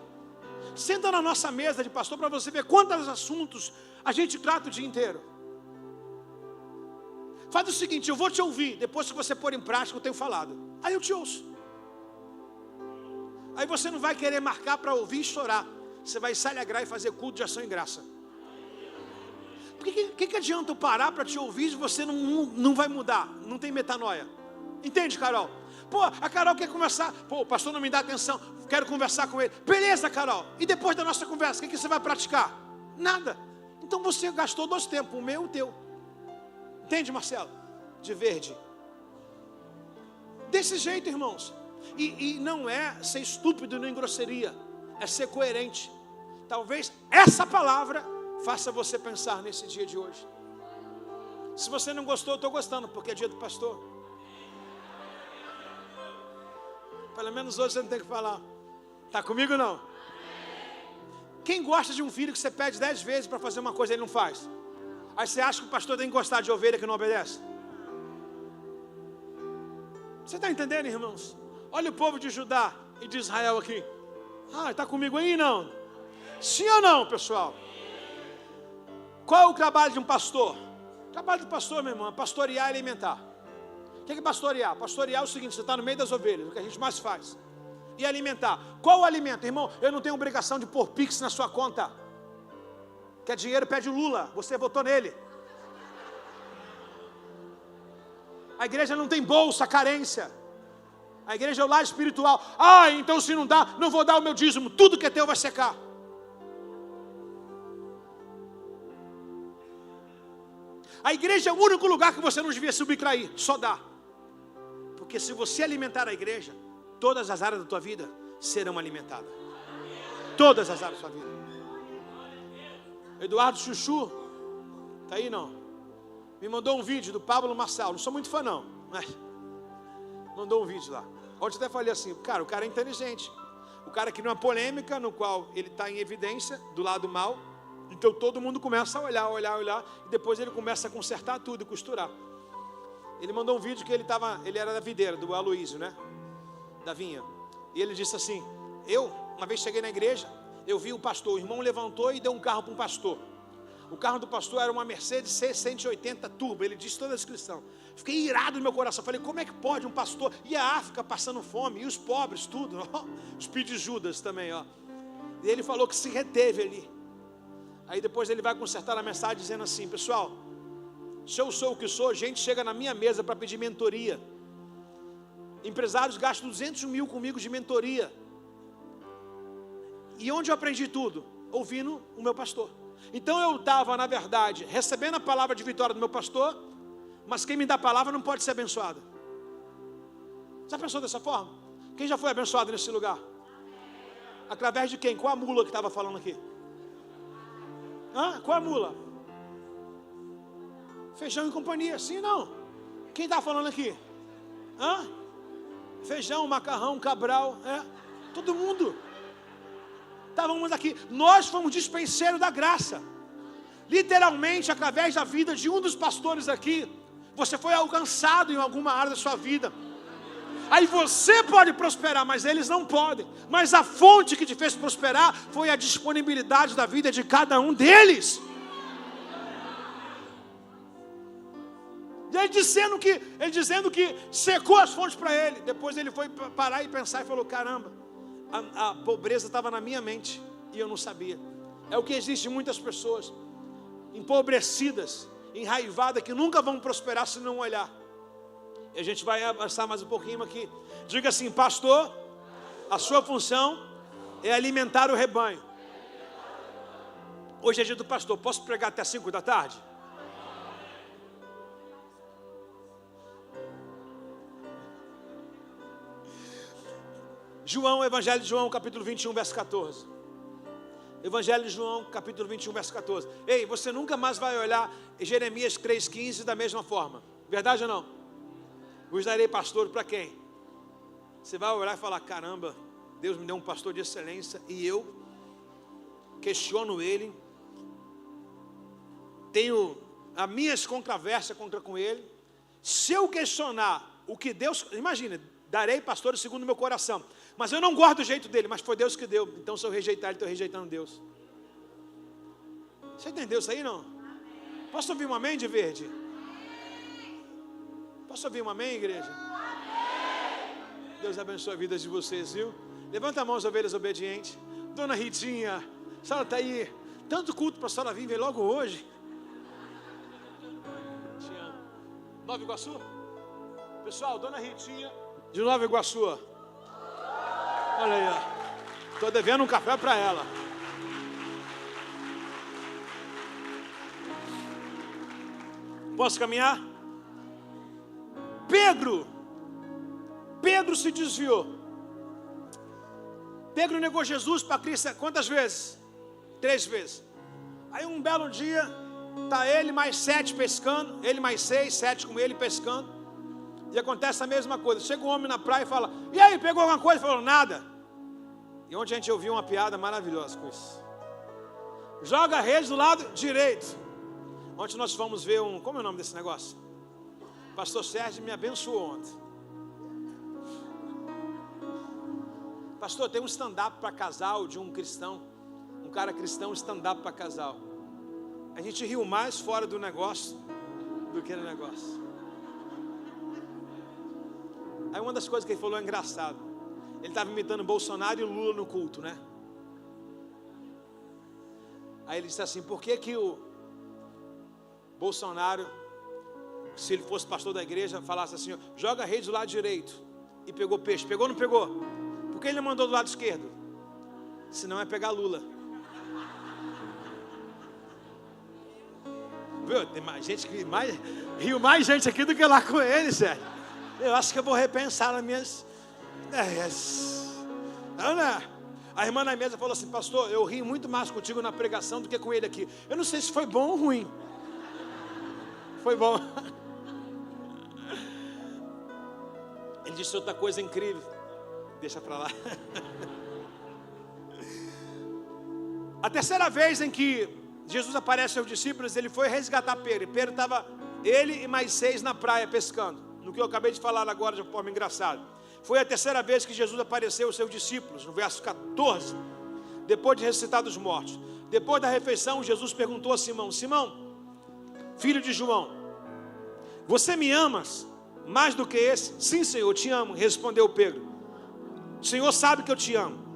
Senta na nossa mesa de pastor para você ver quantos assuntos a gente trata o dia inteiro. Faz o seguinte, eu vou te ouvir. Depois que você pôr em prática, eu tenho falado. Aí eu te ouço. Aí você não vai querer marcar para ouvir e chorar. Você vai se alegrar e fazer culto de ação e graça. Por que adianta eu parar para te ouvir se você não vai mudar? Não tem metanoia. Entende, Carol? Pô, a Carol quer conversar. Pô, o pastor não me dá atenção. Quero conversar com ele. Beleza, Carol. E depois da nossa conversa, o que você vai praticar? Nada. Então você gastou 2 tempos, o meu e o teu. Entende, Marcelo? De verde. Desse jeito, irmãos. E não é ser estúpido nem grosseria. É ser coerente. Talvez essa palavra faça você pensar nesse dia de hoje. Se você não gostou, eu estou gostando, porque é dia do pastor. Pelo menos hoje você não tem que falar. Está comigo ou não? Quem gosta de um filho que você pede 10 vezes para fazer uma coisa e ele não faz? Aí você acha que o pastor tem que gostar de ovelha que não obedece? Você está entendendo, irmãos? Olha o povo de Judá e de Israel aqui. Está comigo aí, não? Sim ou não, pessoal? Qual é o trabalho de um pastor? O trabalho do pastor, meu irmão, é pastorear e alimentar. O que é pastorear? Pastorear é o seguinte, você está no meio das ovelhas, o que a gente mais faz. E alimentar. Qual o alimento? Irmão, eu não tenho obrigação de pôr Pix na sua conta. Quer dinheiro, pede o Lula, você votou nele. A igreja não tem bolsa, carência. A igreja é o lar espiritual. Então se não dá, não vou dar o meu dízimo. Tudo que é teu vai secar. A igreja é o único lugar que você não devia subtrair. Só dá. Porque se você alimentar a igreja, todas as áreas da tua vida serão alimentadas. Todas as áreas da tua vida. Eduardo Chuchu, tá aí não? Me mandou um vídeo do Pablo Marçal. Não sou muito fã não, mas mandou um vídeo lá. Ontem até falei assim, cara, o cara é inteligente. O cara que não é polêmica, no qual ele está em evidência, do lado mal. Então todo mundo começa a olhar, e depois ele começa a consertar tudo e costurar. Ele mandou um vídeo que ele era da videira, do Aloísio, né? Da vinha. E ele disse assim, uma vez cheguei na igreja, eu vi o pastor, o irmão levantou e deu um carro para um pastor. O carro do pastor era uma Mercedes C180 Turbo, ele disse toda a descrição. Fiquei irado no meu coração, falei, como é que pode um pastor? E a África passando fome, e os pobres, tudo, ó. Os filhos de Judas também, ó. E ele falou que se reteve ali. Aí depois ele vai consertar a mensagem dizendo assim, pessoal, se eu sou o que sou, gente chega na minha mesa para pedir mentoria. Empresários gastam 200 mil comigo de mentoria. E onde eu aprendi tudo? Ouvindo o meu pastor. Então eu estava, na verdade, recebendo a palavra de vitória do meu pastor, mas quem me dá a palavra não pode ser abençoado. Já pensou dessa forma? Quem já foi abençoado nesse lugar? Através de quem? Qual a mula que estava falando aqui? Qual a mula? Feijão e companhia, sim ou não? Quem está falando aqui? Feijão, macarrão, Cabral, todo mundo. Estávamos aqui, nós fomos dispenseiros da graça. Literalmente, através da vida de um dos pastores aqui, você foi alcançado em alguma área da sua vida. Aí você pode prosperar, mas eles não podem. Mas a fonte que te fez prosperar foi a disponibilidade da vida de cada um deles. Ele dizendo que secou as fontes para ele. Depois ele foi parar e pensar e falou: caramba, a pobreza estava na minha mente e eu não sabia. É o que existe em muitas pessoas, empobrecidas, enraivadas, que nunca vão prosperar se não olhar. E a gente vai avançar mais um pouquinho aqui. Diga assim: pastor, a sua função é alimentar o rebanho. Hoje é dia do pastor, posso pregar até 5 da tarde? João, Evangelho de João, capítulo 21, verso 14. Evangelho de João, capítulo 21, verso 14. Ei, você nunca mais vai olhar Jeremias 3,15 da mesma forma. Verdade ou não? Vos darei pastor para quem? Você vai olhar e falar: caramba, Deus me deu um pastor de excelência e eu questiono ele, tenho as minhas controvérsias com ele. Se eu questionar o que Deus, imagina, darei pastores segundo o meu coração, mas eu não gosto do jeito dele, mas foi Deus que deu. Então se eu rejeitar ele, estou rejeitando Deus. Você entendeu isso aí, não? Posso ouvir um amém de verde? Posso ouvir um amém, igreja? Deus abençoe a vida de vocês, viu? Levanta a mão, as ovelhas obedientes. Dona Ritinha, a senhora está aí. Tanto culto para a senhora vir, vem logo hoje. Te amo. Nova Iguaçu? Pessoal, Dona Ritinha de Nova Iguaçu. Olha aí, ó. Estou devendo um café para ela. Posso caminhar? Pedro se desviou. Pedro negou Jesus para Cristo quantas vezes? 3 vezes. Aí um belo dia, está ele mais 7 pescando, ele mais 6, 7 com ele pescando. E acontece a mesma coisa. Chega um homem na praia e fala: e aí, pegou alguma coisa? Falou: nada. E ontem a gente ouviu uma piada maravilhosa com isso. Joga a rede do lado direito. Ontem nós fomos ver como é o nome desse negócio? O pastor Sérgio me abençoou ontem. Pastor, tem um stand-up para casal de um cristão. Um cara cristão, stand-up para casal. A gente riu mais fora do negócio do que no negócio. Aí uma das coisas que ele falou é engraçado. Ele estava imitando Bolsonaro e Lula no culto, né? Aí ele disse assim: por que o Bolsonaro, se ele fosse pastor da igreja, falasse assim: joga a rede do lado direito, e pegou peixe? Pegou ou não pegou? Por que ele mandou do lado esquerdo? Senão é pegar Lula. Viu? Tem mais gente que riu mais gente aqui do que lá com ele, Sérgio. Eu acho que eu vou repensar nas minhas. A irmã na mesa falou assim: pastor, eu ri muito mais contigo na pregação do que com ele aqui. Eu não sei se foi bom ou ruim. Foi bom. Ele disse outra coisa incrível. Deixa para lá. A terceira vez em que Jesus aparece aos discípulos, ele foi resgatar Pedro. Pedro estava, ele e mais 6 na praia pescando. No que eu acabei de falar agora de forma engraçada. Foi a terceira vez que Jesus apareceu aos seus discípulos, no verso 14. Depois de ressuscitar dos mortos. Depois da refeição, Jesus perguntou a Simão: Simão, filho de João, você me amas mais do que esse? Sim, Senhor, te amo, respondeu Pedro. O Senhor sabe que eu te amo.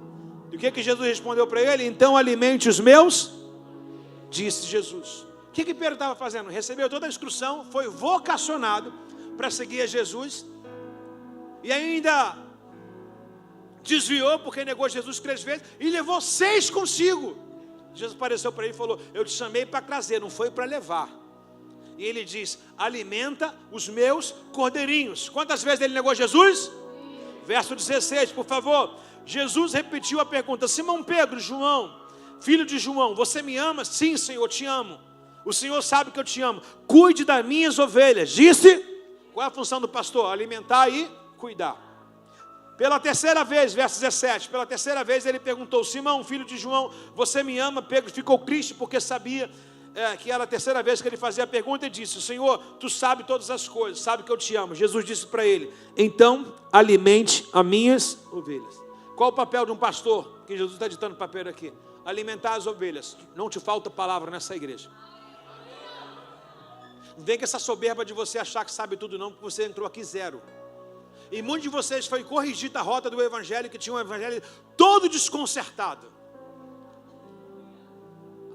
E o que Jesus respondeu para ele? Então alimente os meus, disse Jesus. O que Pedro estava fazendo? Recebeu toda a instrução, foi vocacionado para seguir a Jesus, e ainda desviou porque negou Jesus 3 vezes, e levou 6 consigo. Jesus apareceu para ele e falou: eu te chamei para trazer, não foi para levar. E ele diz: alimenta os meus cordeirinhos. Quantas vezes ele negou Jesus? Verso 16, por favor. Jesus repetiu a pergunta: Simão Pedro, João, filho de João, você me ama? Sim, Senhor, te amo. O Senhor sabe que eu te amo. Cuide das minhas ovelhas. Disse. Qual é a função do pastor? Alimentar e cuidar. Pela terceira vez, verso 17, pela terceira vez ele perguntou: Simão, filho de João, você me ama? Pedro ficou triste porque sabia que era a terceira vez que ele fazia a pergunta, e disse: Senhor, tu sabes todas as coisas, sabe que eu te amo. Jesus disse para ele: então alimente as minhas ovelhas. Qual o papel de um pastor? Que Jesus está ditando papel aqui: alimentar as ovelhas. Não te falta palavra nessa igreja. Não vem com essa soberba de você achar que sabe tudo não, porque você entrou aqui zero. E muitos de vocês foi corrigida a rota do evangelho, que tinha um evangelho todo desconcertado.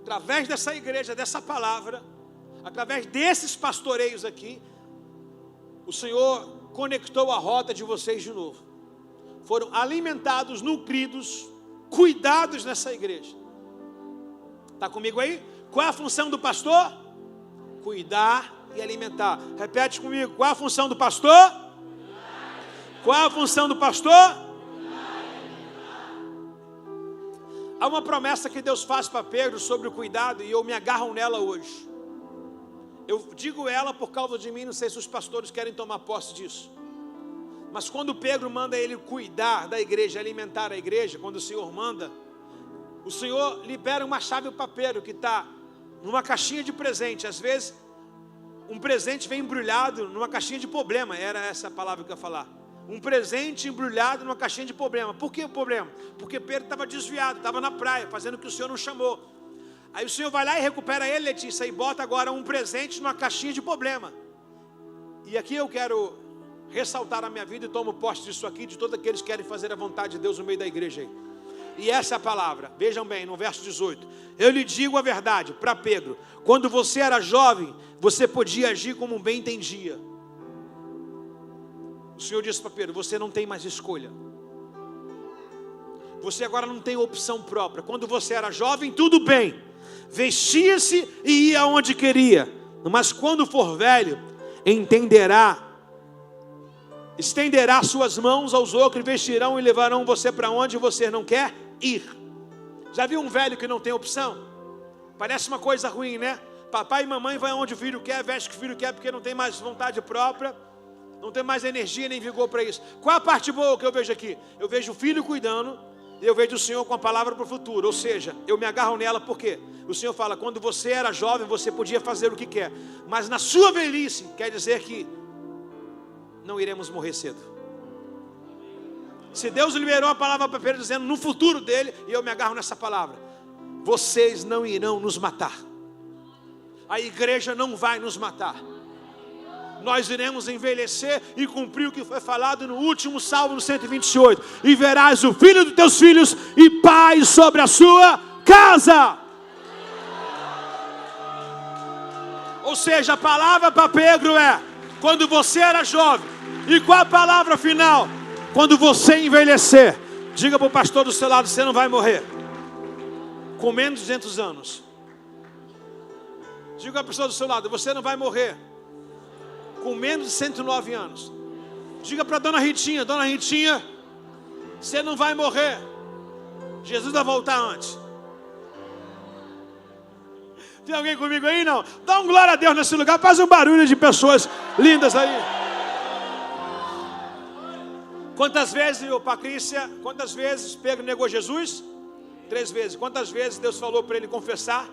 Através dessa igreja, dessa palavra, através desses pastoreios aqui, o Senhor conectou a rota de vocês de novo. Foram alimentados, nutridos, cuidados nessa igreja. Está comigo aí? Qual é a função do pastor? Cuidar e alimentar. Repete comigo. Qual é a função do pastor? Qual é a função do pastor? Há uma promessa que Deus faz para Pedro sobre o cuidado e eu me agarro nela hoje. Eu digo ela por causa de mim, não sei se os pastores querem tomar posse disso. Mas quando Pedro manda ele cuidar da igreja, alimentar a igreja, quando o Senhor manda, o Senhor libera uma chave para Pedro que está numa caixinha de presente. Às vezes, um presente vem embrulhado numa caixinha de problema. Era essa a palavra que eu ia falar. Um presente embrulhado numa caixinha de problema. Por que o problema? Porque Pedro estava desviado, estava na praia, fazendo o que o Senhor não chamou. Aí o Senhor vai lá e recupera ele, Letícia, e bota agora um presente numa caixinha de problema. E aqui eu quero ressaltar a minha vida e tomo posse disso aqui, de todos aqueles que querem fazer a vontade de Deus no meio da igreja aí. E essa é a palavra, vejam bem, no verso 18. Eu lhe digo a verdade, para Pedro, quando você era jovem, você podia agir como bem entendia. O Senhor disse para Pedro, você não tem mais escolha. Você agora não tem opção própria. Quando você era jovem, tudo bem. Vestia-se e ia onde queria. Mas quando for velho, estenderá suas mãos aos outros, vestirão e levarão você para onde você não quer ir. Já viu um velho que não tem opção? Parece uma coisa ruim, né? Papai e mamãe vai onde o filho quer, veste o que o filho quer, porque não tem mais vontade própria, não tem mais energia nem vigor para isso. Qual a parte boa que eu vejo aqui? Eu vejo o filho cuidando, e eu vejo o Senhor com a palavra para o futuro. Ou seja, eu me agarro nela porque o Senhor fala, quando você era jovem, você podia fazer o que quer, mas na sua velhice, quer dizer que não iremos morrer cedo. Se Deus liberou a palavra para Pedro dizendo no futuro dele, e eu me agarro nessa palavra, vocês não irão nos matar. A igreja não vai nos matar. Nós iremos envelhecer e cumprir o que foi falado no último Salmo, no 128. E verás o filho dos teus filhos e paz sobre a sua casa. Ou seja, a palavra para Pedro é, quando você era jovem. E qual a palavra final? Quando você envelhecer. Diga para o pastor do seu lado, você não vai morrer com menos de 200 anos. Diga para a pessoa do seu lado, você não vai morrer com menos de 109 anos. Diga para dona Ritinha, você não vai morrer. Jesus vai voltar antes. Tem alguém comigo aí? Não? Dá um glória a Deus nesse lugar, faz um barulho de pessoas lindas aí. Quantas vezes, Patrícia, quantas vezes Pedro negou Jesus? 3 vezes. Quantas vezes Deus falou para ele confessar?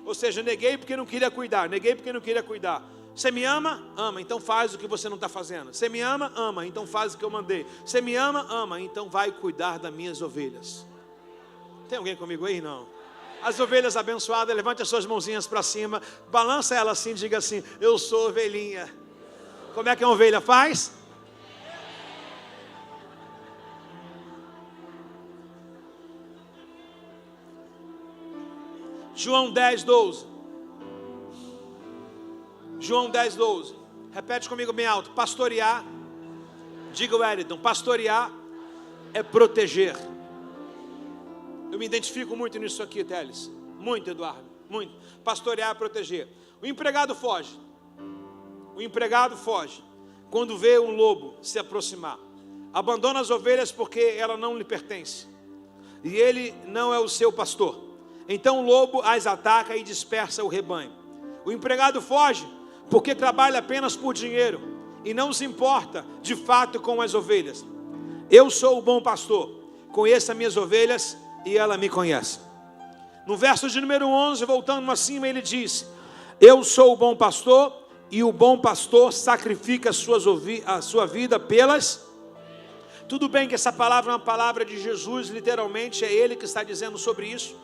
Ou seja, neguei porque não queria cuidar, Você me ama? Ama, então faz o que você não está fazendo. Você me ama? Ama, então faz o que eu mandei. Você me ama? Ama, então vai cuidar das minhas ovelhas. Tem alguém comigo aí? Não. As ovelhas abençoadas, levante as suas mãozinhas para cima, balança ela assim, diga assim, eu sou ovelhinha. Como é que a ovelha faz? João 10:12. João 10:12. Repete comigo bem alto. Pastorear. Diga o Wellington. Pastorear é proteger. Eu me identifico muito nisso aqui, Teles. Muito, Eduardo. Muito. Pastorear é proteger. O empregado foge. Quando vê um lobo se aproximar. Abandona as ovelhas porque ela não lhe pertence. E ele não é o seu pastor. Então o lobo as ataca e dispersa o rebanho. O empregado foge porque trabalha apenas por dinheiro e não se importa de fato com as ovelhas. Eu sou o bom pastor, conheço as minhas ovelhas e ela me conhece. No verso de número 11, voltando acima, ele diz, eu sou o bom pastor e o bom pastor sacrifica a sua vida pelas... Tudo bem que essa palavra é uma palavra de Jesus, literalmente é ele que está dizendo sobre isso,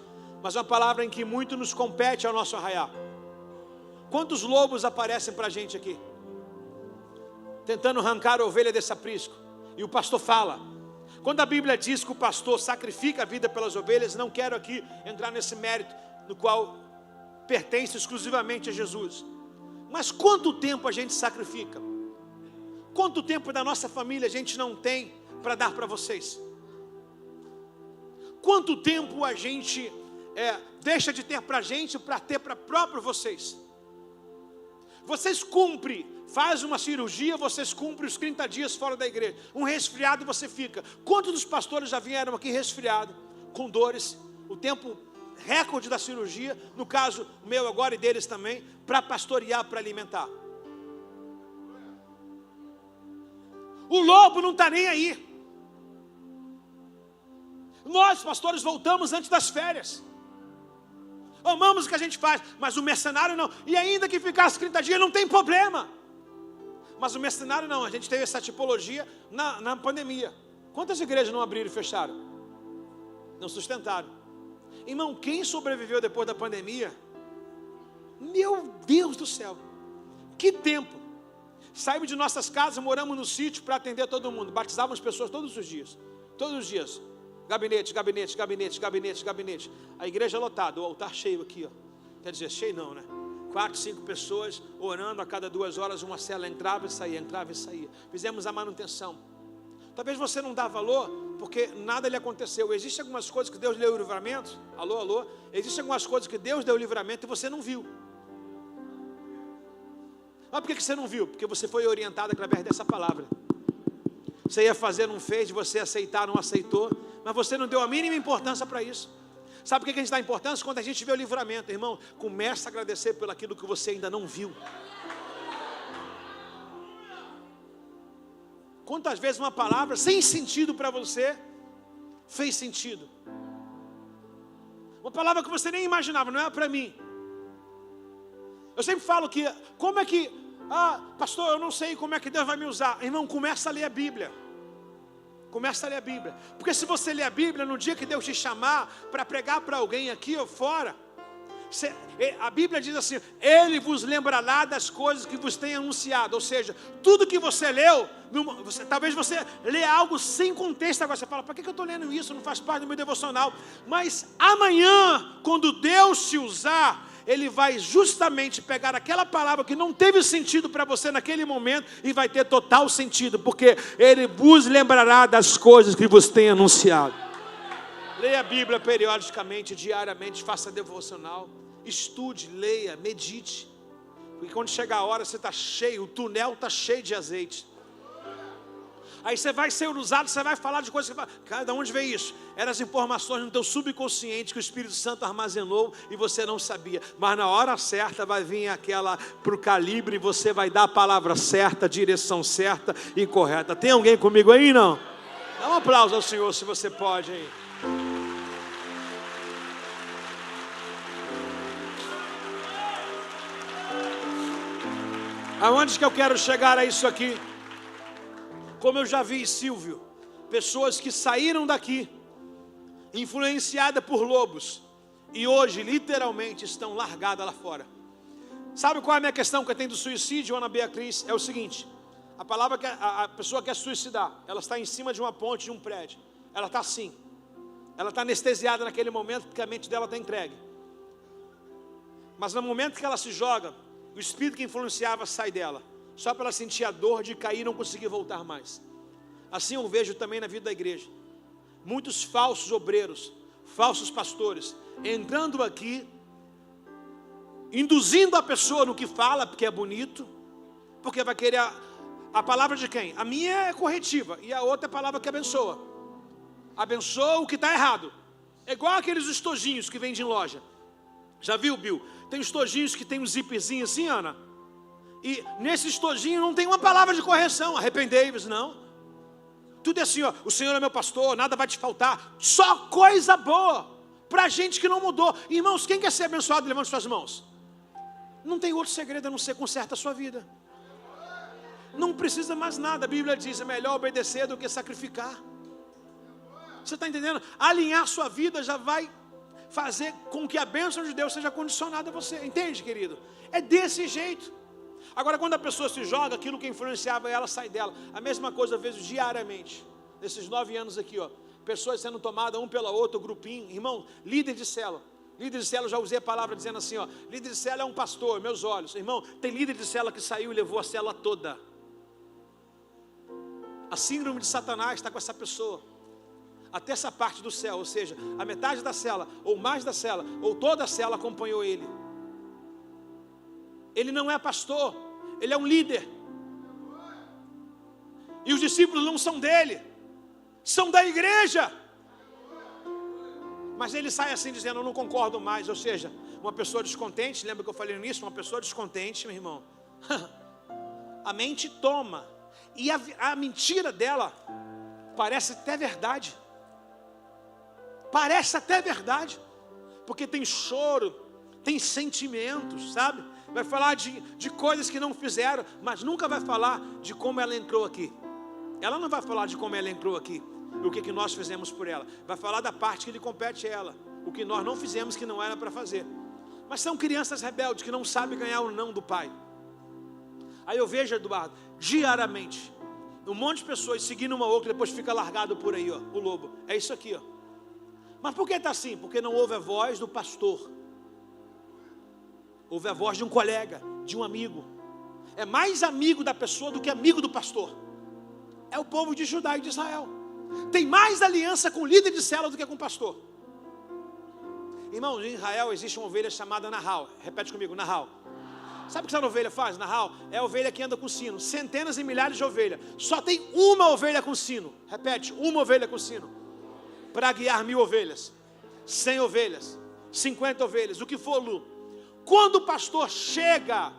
mas é uma palavra em que muito nos compete ao nosso arraial. Quantos lobos aparecem para a gente aqui? Tentando arrancar a ovelha desse aprisco. E o pastor fala. Quando a Bíblia diz que o pastor sacrifica a vida pelas ovelhas, não quero aqui entrar nesse mérito, no qual pertence exclusivamente a Jesus. Mas quanto tempo a gente sacrifica? Quanto tempo da nossa família a gente não tem para dar para vocês? Quanto tempo a gente deixa de ter para a gente para ter para próprio vocês? Vocês cumprem, faz uma cirurgia, vocês cumprem os 30 dias fora da igreja. Um resfriado você fica. Quantos dos pastores já vieram aqui resfriado, com dores, o tempo recorde da cirurgia, no caso meu agora e deles também, para pastorear, para alimentar? O lobo não está nem aí. Nós, pastores, voltamos antes das férias. Amamos o que a gente faz, mas o mercenário não. E ainda que ficasse 30 dias, não tem problema. Mas o mercenário não. A gente teve essa tipologia na pandemia. Quantas igrejas não abriram e fecharam? Não sustentaram. Irmão, quem sobreviveu depois da pandemia? Meu Deus do céu. Que tempo. Saímos de nossas casas, moramos no sítio para atender todo mundo. Batizávamos pessoas todos os dias. Todos os dias. Gabinete, gabinete, gabinete, gabinete, gabinete. A igreja lotada, o altar cheio aqui, ó. Quer dizer, cheio não, né? 4, 5 pessoas orando a cada 2 horas, uma cela entrava e saía, entrava e saía. Fizemos a manutenção. Talvez você não dá valor, porque nada lhe aconteceu. Existem algumas coisas que Deus deu livramento. Alô, alô. Existem algumas coisas que Deus deu livramento e você não viu. Mas por que você não viu? Porque você foi orientado através dessa palavra. Você ia fazer, não fez, você aceitar, não aceitou. Mas você não deu a mínima importância para isso. Sabe por que a gente dá importância? Quando a gente vê o livramento, irmão, começa a agradecer pelo aquilo que você ainda não viu. Quantas vezes uma palavra sem sentido para você fez sentido? Uma palavra que você nem imaginava, não é para mim. Eu sempre falo que, como é que, pastor, eu não sei como é que Deus vai me usar. Irmão, começa a ler a Bíblia. Começa a ler a Bíblia. Porque se você ler a Bíblia, no dia que Deus te chamar para pregar para alguém aqui ou fora, a Bíblia diz assim: Ele vos lembrará das coisas que vos tem anunciado. Ou seja, tudo que você leu, talvez você lê algo sem contexto. Agora você fala: para que eu estou lendo isso? Não faz parte do meu devocional. Mas amanhã, quando Deus te usar, Ele vai justamente pegar aquela palavra que não teve sentido para você naquele momento e vai ter total sentido, porque Ele vos lembrará das coisas que vos tem anunciado. Leia a Bíblia periodicamente, diariamente, faça devocional, estude, leia, medite, porque quando chegar a hora você está cheio, o túnel está cheio de azeite. Aí você vai ser usado, você vai falar de coisas que... Cara, de onde veio isso? Eram as informações no teu subconsciente que o Espírito Santo armazenou e você não sabia. Mas na hora certa vai vir aquela para o calibre e você vai dar a palavra certa, a direção certa e correta. Tem alguém comigo aí, não? Dá um aplauso ao Senhor se você pode aí. Aonde que eu quero chegar a isso aqui? Como eu já vi, Silvio, pessoas que saíram daqui, influenciadas por lobos, e hoje literalmente estão largadas lá fora. Sabe qual é a minha questão que eu tenho do suicídio, Ana Beatriz? É o seguinte: a palavra que a pessoa quer suicidar, ela está em cima de uma ponte, de um prédio, ela está assim, ela está anestesiada naquele momento, porque a mente dela está entregue. Mas no momento que ela se joga, o espírito que influenciava sai dela, só para ela sentir a dor de cair e não conseguir voltar mais. Assim eu vejo também na vida da igreja, muitos falsos obreiros, falsos pastores, entrando aqui, induzindo a pessoa no que fala, porque é bonito, porque vai querer a palavra de quem? A minha é corretiva, e a outra é a palavra que abençoa. Abençoa o que está errado. É igual aqueles estojinhos que vendem em loja. Já viu, Bill? Tem estojinhos que tem um zipzinho assim, Ana. E nesse estojinho não tem uma palavra de correção. Arrependei-vos, não. Tudo é assim, ó: o Senhor é meu pastor, nada vai te faltar. Só coisa boa para gente que não mudou. Irmãos, quem quer ser abençoado, levante suas mãos. Não tem outro segredo a não ser conserta a sua vida. Não precisa mais nada. A Bíblia diz: é melhor obedecer do que sacrificar. Você está entendendo? Alinhar sua vida já vai fazer com que a bênção de Deus seja condicionada a você. Entende, querido? É desse jeito. Agora, quando a pessoa se joga, aquilo que influenciava ela sai dela. A mesma coisa eu vejo diariamente. Nesses 9 anos aqui, ó. Pessoas sendo tomadas um pela outra, grupinho. Irmão, líder de célula. Líder de célula, já usei a palavra dizendo assim, ó. Líder de célula é um pastor, meus olhos. Irmão, tem líder de célula que saiu e levou a célula toda. A síndrome de Satanás está com essa pessoa. Até essa parte do céu, ou seja, a metade da célula, ou mais da célula, ou toda a célula acompanhou ele. Ele não é pastor, ele é um líder. E os discípulos não são dele, são da igreja. Mas ele sai assim dizendo, eu não concordo mais. Ou seja, uma pessoa descontente, lembra que eu falei nisso? Uma pessoa descontente, meu irmão, a mente toma. E a mentira dela parece até verdade. Parece até verdade. Porque tem choro, tem sentimentos, sabe? Vai falar de coisas que não fizeram, mas nunca vai falar de como ela entrou aqui. Ela não vai falar de como ela entrou aqui, o que nós fizemos por ela. Vai falar da parte que lhe compete a ela, o que nós não fizemos que não era para fazer. Mas são crianças rebeldes que não sabem ganhar o não do pai. Aí eu vejo, Eduardo, diariamente, um monte de pessoas seguindo uma outra, depois fica largado por aí, ó, o lobo. É isso aqui, ó. Mas por que está assim? Porque não ouve a voz do pastor. Ouve a voz de um colega, de um amigo. É mais amigo da pessoa do que amigo do pastor. É o povo de Judá e de Israel. Tem mais aliança com o líder de célula do que com o pastor. Irmãos, em Israel existe uma ovelha chamada Nahal. Repete comigo, Nahal. Sabe o que essa ovelha faz? Nahal é a ovelha que anda com sino. Centenas e milhares de ovelhas. Só tem uma ovelha com sino. Repete, uma ovelha com sino. Para guiar 1000 ovelhas, 100 ovelhas, 50 ovelhas, o que for, Lu. Quando o pastor chega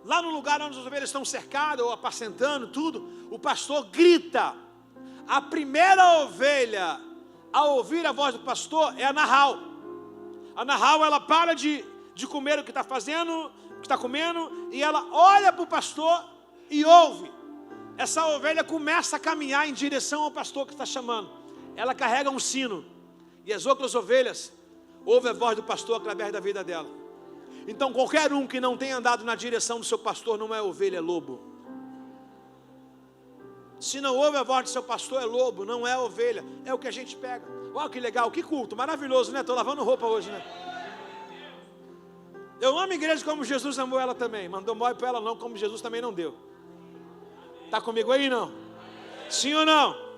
lá no lugar onde as ovelhas estão cercadas ou apacentando tudo, o pastor grita. A primeira ovelha a ouvir a voz do pastor é a Nahal. A Nahal, ela para de comer o que está fazendo, o que está comendo, e ela olha para o pastor e ouve. Essa ovelha começa a caminhar em direção ao pastor que está chamando. Ela carrega um sino, e as outras ovelhas ouvem a voz do pastor através da vida dela. Então qualquer um que não tenha andado na direção do seu pastor não é ovelha, é lobo. Se não ouve a voz do seu pastor, é lobo, não é ovelha. É o que a gente pega. Olha que legal, que culto, maravilhoso, né? Estou lavando roupa hoje, né? Eu amo a igreja como Jesus amou ela também. Mandou mole para ela não, como Jesus também não deu. Está comigo aí, não? Sim ou não?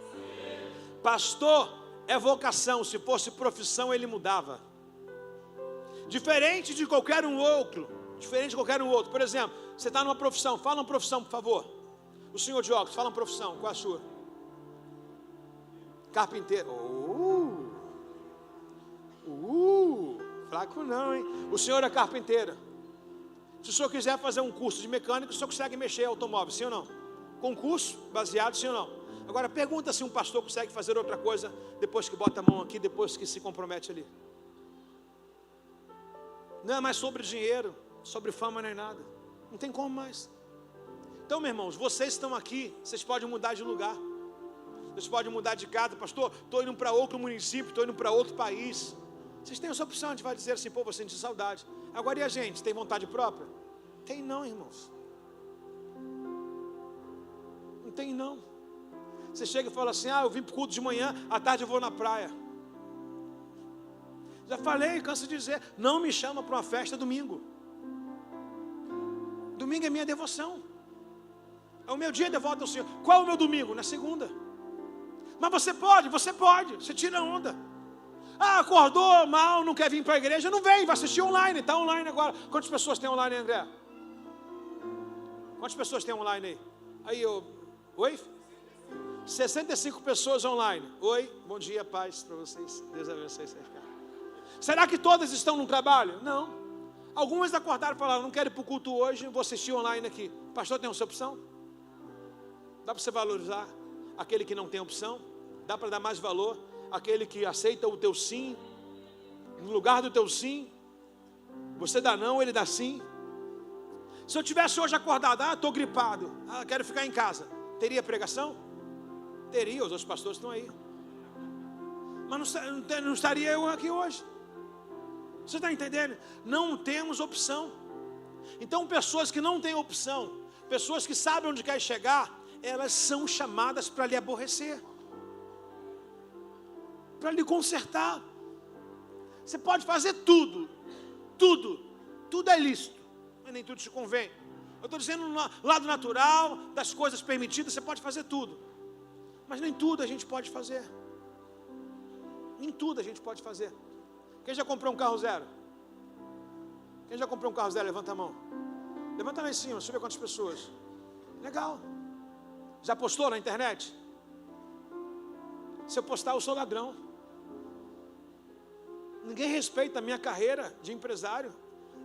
Pastor é vocação, se fosse profissão ele mudava. Diferente de qualquer um outro. Por exemplo, você está numa profissão, fala uma profissão, por favor. O senhor de óculos, fala uma profissão, qual é a sua? Carpinteiro. Fraco não, hein? O senhor é carpinteiro. Se o senhor quiser fazer um curso de mecânico, o senhor consegue mexer automóvel, sim ou não? Concurso baseado, sim ou não? Agora pergunta se um pastor consegue fazer outra coisa depois que bota a mão aqui, depois que se compromete ali. Não é mais sobre dinheiro, sobre fama nem nada. Não tem como mais. Então, meus irmãos, vocês estão aqui, vocês podem mudar de lugar. Vocês podem mudar de casa, pastor, estou indo para outro município, estou indo para outro país. Vocês têm essa opção, a gente vai dizer assim, pô, vou sentir saudade. Agora e a gente, tem vontade própria? Tem não, irmãos. Não tem não. Você chega e fala assim, eu vim para o culto de manhã, à tarde eu vou na praia. Já falei, canso de dizer, não me chama para uma festa domingo. Domingo é minha devoção. É o meu dia de devoto ao Senhor. Qual é o meu domingo? Na segunda. Mas você pode, você tira a onda. Acordou mal, não quer vir para a igreja, não vem, vai assistir online, está online agora. Quantas pessoas tem online, André? Quantas pessoas tem online aí? Oi? 65 pessoas online. Oi, bom dia, paz para vocês. Deus abençoe. Será que todas estão no trabalho? Não. Algumas acordaram e falaram, não quero ir para o culto hoje, vou assistir online aqui. Pastor, tem essa opção? Dá para você valorizar aquele que não tem opção? Dá para dar mais valor àquele que aceita o teu sim? No lugar do teu sim, você dá não, ele dá sim. Se eu tivesse hoje acordado, estou gripado, quero ficar em casa, teria pregação? Teria, os outros pastores estão aí. Mas não estaria eu aqui hoje. Você está entendendo? Não temos opção. Então, pessoas que não têm opção, pessoas que sabem onde quer chegar, elas são chamadas para lhe aborrecer, para lhe consertar. Você pode fazer tudo, tudo é lícito, mas nem tudo te convém. Eu estou dizendo no lado natural, das coisas permitidas, você pode fazer tudo, mas nem tudo a gente pode fazer. Nem tudo a gente pode fazer. Quem já comprou um carro zero? Quem já comprou um carro zero? Levanta a mão. Levanta lá em cima, deixa eu ver quantas pessoas. Legal. Já postou na internet? Se eu postar, eu sou ladrão. Ninguém respeita a minha carreira de empresário,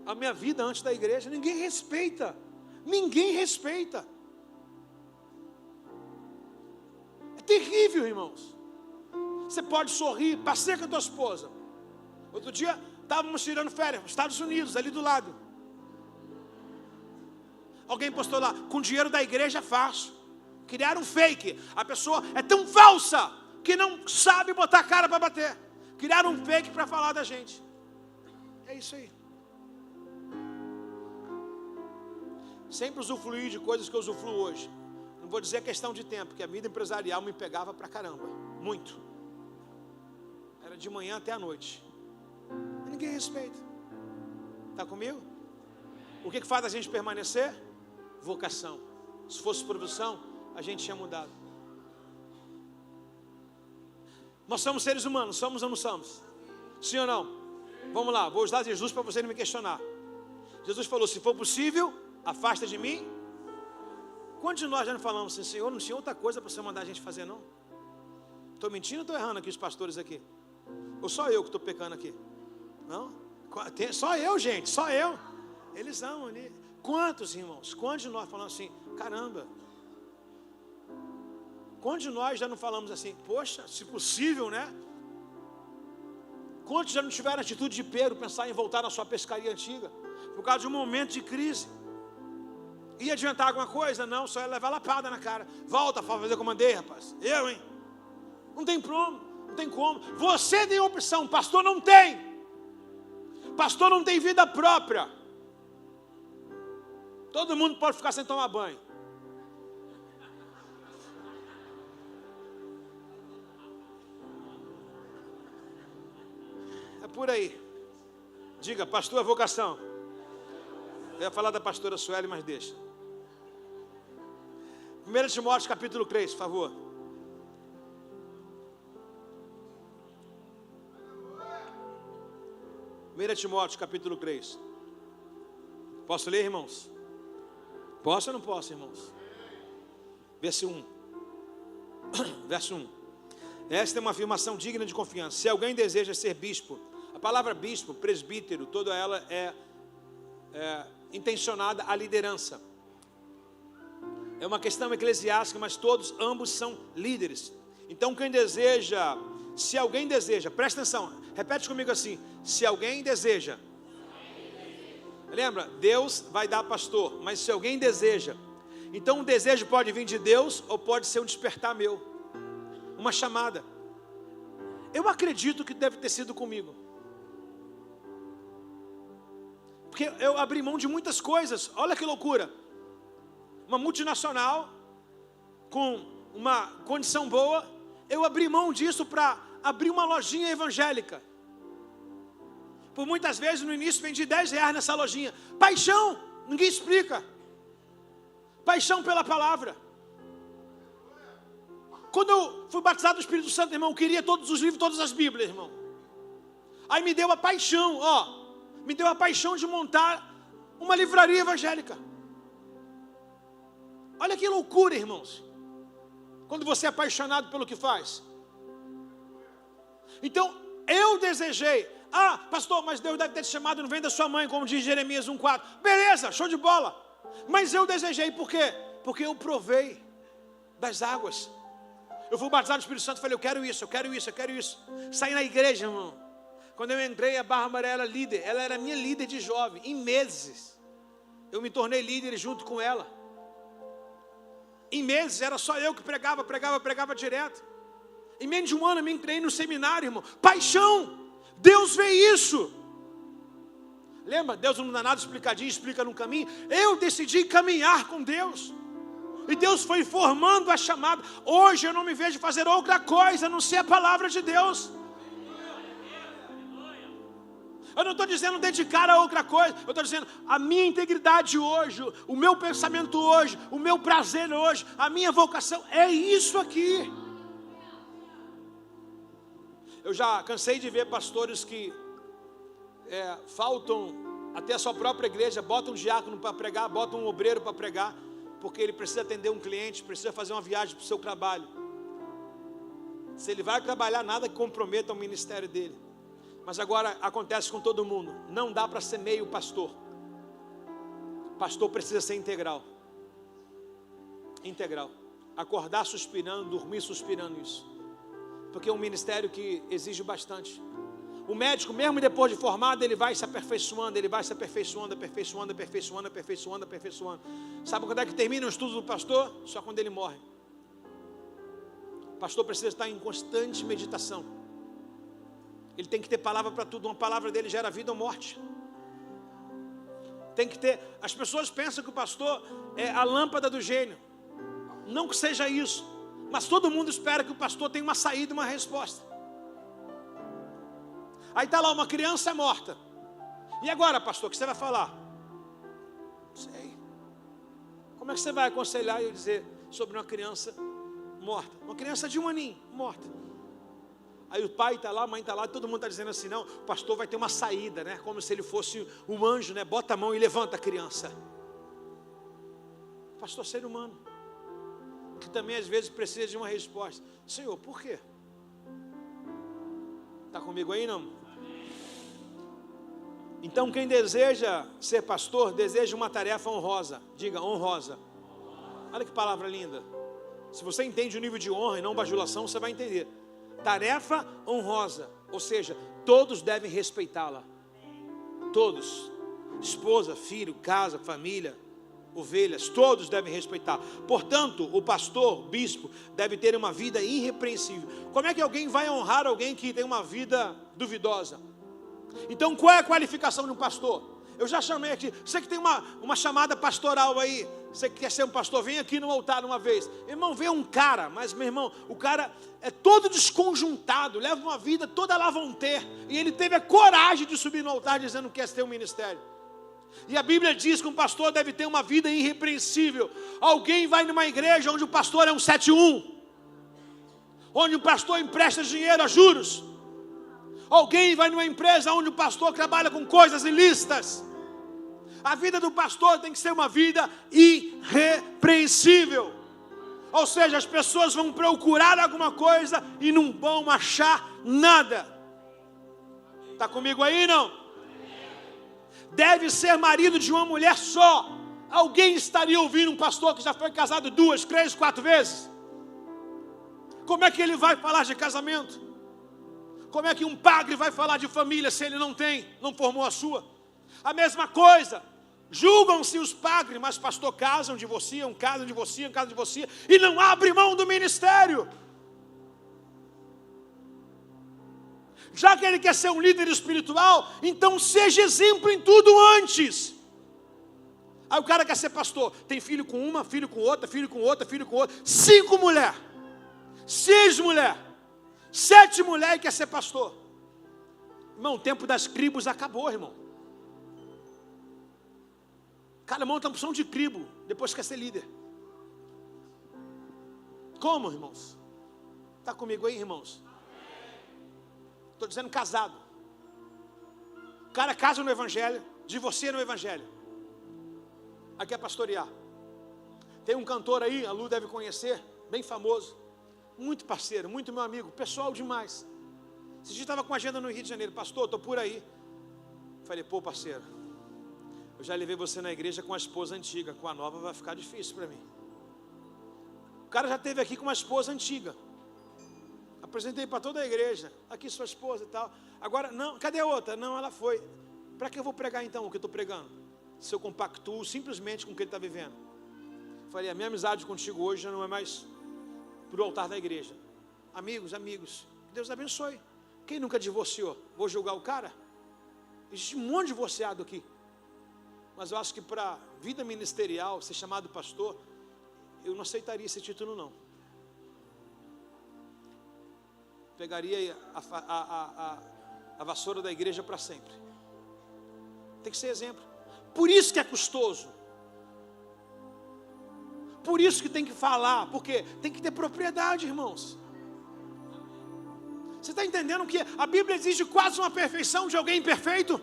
a minha vida antes da igreja. Ninguém respeita. Ninguém respeita. É terrível, irmãos. Você pode sorrir, passeia com a tua esposa. Outro dia, estávamos tirando férias nos Estados Unidos, ali do lado. Alguém postou lá, com dinheiro da igreja é fácil. Criaram um fake. A pessoa é tão falsa que não sabe botar a cara para bater. Criaram um fake para falar da gente. É isso aí. Sempre usufruí de coisas que eu usufruo hoje. Não vou dizer questão de tempo, porque a vida empresarial me pegava pra caramba. Muito. Era de manhã até a noite. E ninguém respeita. Está comigo? O que faz a gente permanecer? Vocação. Se fosse produção, a gente tinha mudado. Nós somos seres humanos, somos ou não somos? Sim ou não? Vamos lá, vou usar Jesus para você não me questionar. Jesus falou, se for possível, afasta de mim. Quantos de nós já não falamos assim, Senhor, não tinha outra coisa para você mandar a gente fazer, não? Estou mentindo ou estou errando aqui os pastores aqui? Ou só eu que estou pecando aqui? Não? Só eu, gente, só eu. Eles amam. Quantos, irmãos? Quantos de nós falamos assim, caramba? Quantos de nós já não falamos assim, poxa, se possível, né? Quantos já não tiveram atitude de Pedro, pensar em voltar na sua pescaria antiga, por causa de um momento de crise? Ia adiantar alguma coisa? Não, só ia levar lapada na cara. Volta para fazer como mandei, rapaz. Eu, hein? Não tem como, não tem como. Você tem opção, pastor não tem. Pastor não tem vida própria. Todo mundo pode ficar sem tomar banho. É por aí. Diga, pastor, é vocação. Eu ia falar da pastora Sueli, mas deixa. 1 Timóteo capítulo 3, por favor. Timóteo capítulo 3. Posso ler, irmãos? Posso ou não posso, irmãos? Verso 1. Verso 1. Esta é uma afirmação digna de confiança. Se alguém deseja ser bispo, a palavra bispo, presbítero, toda ela é intencionada à liderança. É uma questão eclesiástica, mas ambos são líderes. Então quem deseja, se alguém deseja, presta atenção, repete comigo assim, se alguém deseja. Lembra, Deus vai dar pastor, mas se alguém deseja, então o desejo pode vir de Deus ou pode ser um despertar meu, uma chamada. Eu acredito que deve ter sido comigo, porque eu abri mão de muitas coisas. Olha que loucura, uma multinacional com uma condição boa, eu abri mão disso para abrir uma lojinha evangélica. Por muitas vezes no início vendi R$10 nessa lojinha. Paixão, ninguém explica. Paixão pela palavra. Quando eu fui batizado no Espírito Santo, irmão, eu queria todos os livros, todas as Bíblias, irmão. Aí me deu a paixão, me deu a paixão de montar uma livraria evangélica. Olha que loucura, irmãos. Quando você é apaixonado pelo que faz. Então, eu desejei. Pastor, mas Deus deve ter te chamado, não vem da sua mãe, como diz Jeremias 1,4. Beleza, show de bola. Mas eu desejei, por quê? Porque eu provei das águas. Eu fui batizado no Espírito Santo e falei, eu quero isso, eu quero isso, eu quero isso. Saí na igreja, irmão. Quando eu entrei, a Bárbara era líder. Ela era minha líder de jovem. Em meses, eu me tornei líder junto com ela. Em meses, era só eu que pregava direto. Em menos de um ano, eu me entrei no seminário, irmão. Paixão. Deus vê isso. Lembra? Deus não dá nada explicadinho, explica no caminho. Eu decidi caminhar com Deus. E Deus foi formando a chamada. Hoje eu não me vejo fazer outra coisa a não ser a palavra de Deus. Eu não estou dizendo dedicar a outra coisa. Eu estou dizendo a minha integridade hoje, o meu pensamento hoje, o meu prazer hoje, a minha vocação é isso aqui. Eu já cansei de ver pastores que faltam até a sua própria igreja, botam um diácono para pregar, botam um obreiro para pregar, porque ele precisa atender um cliente, precisa fazer uma viagem para o seu trabalho. Se ele vai trabalhar, nada que comprometa o ministério dele. Mas agora acontece com todo mundo. Não dá para ser meio pastor. Pastor precisa ser integral. Integral. Acordar suspirando, dormir suspirando isso. Porque é um ministério que exige bastante. O médico, mesmo depois de formado, ele vai se aperfeiçoando, aperfeiçoando. Sabe quando é que termina o estudo do pastor? Só quando ele morre. O pastor precisa estar em constante meditação. Ele tem que ter palavra para tudo. Uma palavra dele gera vida ou morte. Tem que ter. As pessoas pensam que o pastor é a lâmpada do gênio. Não que seja isso, mas todo mundo espera que o pastor tenha uma saída, uma resposta. Aí está lá uma criança morta. E agora, pastor, o que você vai falar? Não sei. Como é que você vai aconselhar e dizer sobre uma criança morta? Uma criança de 1 aninho, morta. Aí o pai está lá, a mãe está lá, todo mundo está dizendo assim, não, o pastor vai ter uma saída, né? Como se ele fosse um anjo, né? Bota a mão e levanta a criança. O pastor é ser humano, que também às vezes precisa de uma resposta. Senhor, por quê? Está comigo aí, não? Então quem deseja ser pastor, deseja uma tarefa honrosa. Diga, honrosa. Olha que palavra linda. Se você entende o nível de honra e não bajulação, você vai entender. Tarefa honrosa, ou seja, todos devem respeitá-la. Todos. Esposa, filho, casa, família, ovelhas, todos devem respeitar. Portanto, o pastor, o bispo, deve ter uma vida irrepreensível. Como é que alguém vai honrar alguém que tem uma vida duvidosa? Então, qual é a qualificação de um pastor? Eu já chamei aqui, você que tem uma chamada pastoral aí, você que quer ser um pastor, vem aqui no altar uma vez. Irmão, vê um cara, mas meu irmão, o cara é todo desconjuntado, leva uma vida toda lá vão ter, e ele teve a coragem de subir no altar dizendo que quer ter um ministério. E a Bíblia diz que um pastor deve ter uma vida irrepreensível. Alguém vai numa igreja onde o pastor é um 7-1, onde o pastor empresta dinheiro a juros. Alguém vai numa empresa onde o pastor trabalha com coisas ilícitas. A vida do pastor tem que ser uma vida irrepreensível. Ou seja, as pessoas vão procurar alguma coisa e não vão achar nada. Está comigo aí, não? Deve ser marido de uma mulher só. Alguém estaria ouvindo um pastor que já foi casado 2, 3, 4 vezes? Como é que ele vai falar de casamento? Como é que um padre vai falar de família se ele não formou a sua? A mesma coisa, julgam-se os padres, mas pastor casam, divorciam, e não abre mão do ministério. Já que ele quer ser um líder espiritual, então seja exemplo em tudo antes. Aí o cara quer ser pastor, tem filho com uma, filho com outra, 5 mulheres, 6 mulheres, 7 mulheres e quer ser pastor. Irmão, o tempo das tribos acabou, irmão. Cada monta uma opção de tribo, depois quer ser líder. Como, irmãos? Está comigo aí, irmãos? Estou dizendo casado. O cara casa no evangelho, divorcia no evangelho. Aqui é pastorear. Tem um cantor aí, a Lu deve conhecer, bem famoso, muito parceiro, muito meu amigo, pessoal demais. Esse dia estava com agenda no Rio de Janeiro. Pastor, estou por aí. Falei, pô, parceiro, eu já levei você na igreja com a esposa antiga, com a nova vai ficar difícil para mim. O cara já esteve aqui com uma esposa antiga. Apresentei para toda a igreja, aqui sua esposa e tal. Agora, não, cadê a outra? Não, ela foi. Para que eu vou pregar então o que eu estou pregando? Se eu compactuo simplesmente com o que ele está vivendo. Falei, a minha amizade contigo hoje já não é mais para o altar da igreja. Amigos, que Deus abençoe. Quem nunca divorciou? Vou julgar o cara? Existe um monte de divorciado aqui. Mas eu acho que para a vida ministerial, ser chamado pastor, eu não aceitaria esse título não. Pegaria a vassoura da igreja para sempre. Tem que ser exemplo. Por isso que é custoso. Por isso que tem que falar, porque tem que ter propriedade, irmãos. Você está entendendo que a Bíblia exige quase uma perfeição de alguém imperfeito?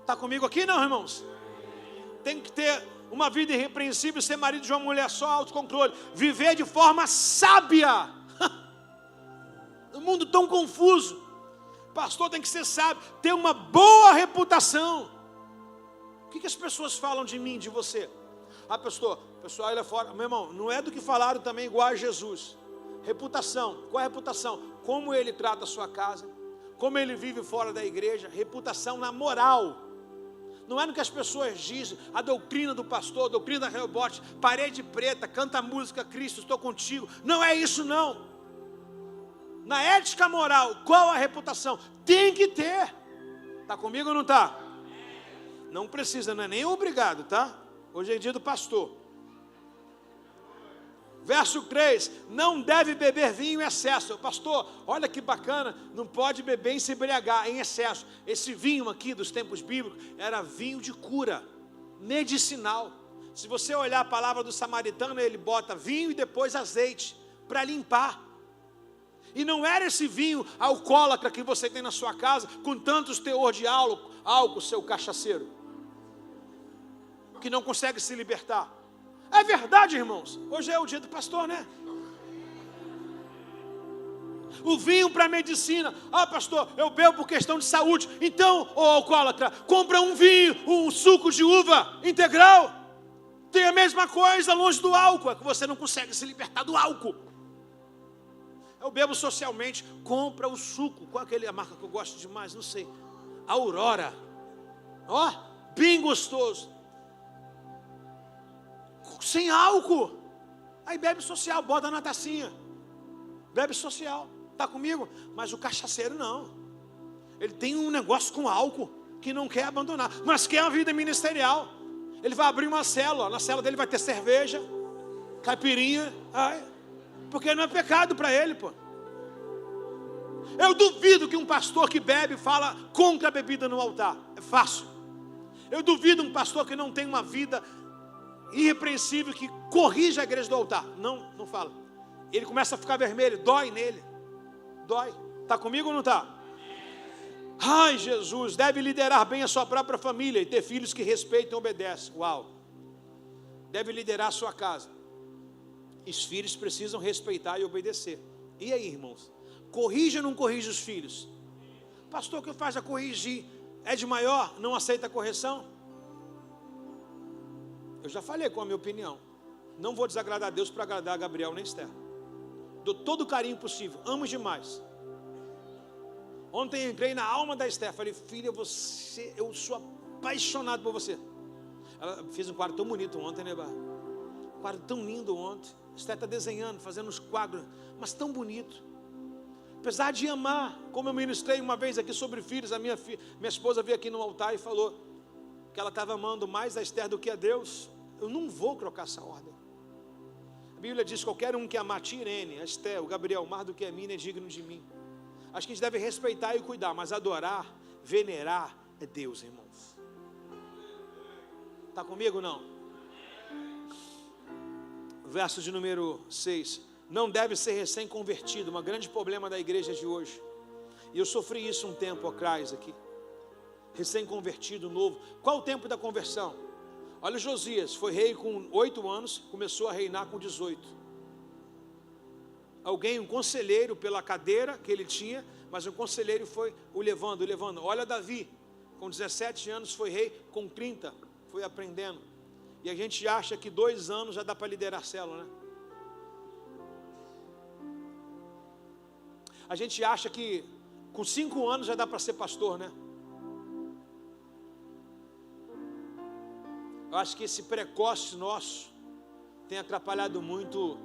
Está comigo aqui não, irmãos? Tem que ter uma vida irrepreensível, ser marido de uma mulher só, autocontrole. Viver de forma sábia. Um mundo tão confuso. Pastor tem que ser sábio, ter uma boa reputação. O que as pessoas falam de mim, de você? Ah, pastor, o pessoal olha fora. Meu irmão, não é do que falaram também igual a Jesus. Reputação, qual é a reputação? Como ele trata a sua casa, como ele vive fora da igreja, reputação na moral. Não é no que as pessoas dizem, a doutrina do pastor, a doutrina da rebote, parede preta, canta a música Cristo, estou contigo. Não é isso não. Na ética moral, qual a reputação? Tem que ter. Está comigo ou não está? Não precisa, não é nem obrigado, tá? Hoje é dia do pastor. Verso 3, não deve beber vinho em excesso. Pastor, olha que bacana, não pode beber e se embriagar em excesso. Esse vinho aqui dos tempos bíblicos era vinho de cura, medicinal. Se você olhar a palavra do samaritano, ele bota vinho e depois azeite, para limpar. E não era esse vinho alcoólatra que você tem na sua casa, com tantos teor de álcool, seu cachaceiro, que não consegue se libertar. É verdade, irmãos. Hoje é o dia do pastor, né? O vinho para medicina. Ah, pastor, eu bebo por questão de saúde. Então, ô alcoólatra, compra um vinho, um suco de uva integral. Tem a mesma coisa longe do álcool. É que você não consegue se libertar do álcool. Eu bebo socialmente. Compra o suco. Qual é a marca que eu gosto demais? Não sei. Aurora. Ó, bem gostoso. Sem álcool. Aí bebe social, bota na tacinha. Bebe social. Está comigo? Mas o cachaceiro não. Ele tem um negócio com álcool que não quer abandonar, mas quer uma vida ministerial. Ele vai abrir uma célula. Na célula dele vai ter cerveja, caipirinha. Porque não é pecado para ele, pô. Eu duvido que um pastor que bebe fala contra a bebida no altar. É fácil. Eu duvido um pastor que não tem uma vida irrepreensível, que corrige a igreja do altar. Não fala. Ele começa a ficar vermelho, dói nele. Dói. Está comigo ou não está? Ai, Jesus, deve liderar bem a sua própria família e ter filhos que respeitam e obedecem. Uau. Deve liderar a sua casa. Os filhos precisam respeitar e obedecer. E aí, irmãos? Corrige ou não corrige os filhos? Pastor, o que faz a corrigir? É de maior? Não aceita a correção? Eu já falei com a minha opinião. Não vou desagradar a Deus para agradar a Gabriel nem Esther. Dou todo o carinho possível. Amo demais. Ontem entrei na alma da Esther. Falei, filha, eu sou apaixonado por você. Ela fez um quadro tão bonito ontem, né, Bar? Um quadro tão lindo ontem. Esther está desenhando, fazendo uns quadros, mas tão bonito. Apesar de amar, como eu ministrei uma vez aqui sobre filhos, minha esposa veio aqui no altar e falou que ela estava amando mais a Esther do que a Deus. Eu não vou trocar essa ordem. A Bíblia diz, qualquer um que amar a Irene, a Esther, o Gabriel, mais do que a mim, é digno de mim. Acho que a gente deve respeitar e cuidar, mas adorar, venerar, é Deus, irmãos. Está comigo ou não? Verso de número 6. Não deve ser recém-convertido, um grande problema da igreja de hoje. E eu sofri isso um tempo atrás aqui. Recém-convertido, novo. Qual o tempo da conversão? Olha, Josias foi rei com 8 anos, começou a reinar com 18. Um conselheiro pela cadeira que ele tinha, mas um conselheiro foi o levando. Olha Davi, com 17 anos foi rei, com 30 foi aprendendo. E a gente acha que 2 anos já dá para liderar a célula, né? A gente acha que com 5 anos já dá para ser pastor, né? Eu acho que esse precoce nosso tem atrapalhado muito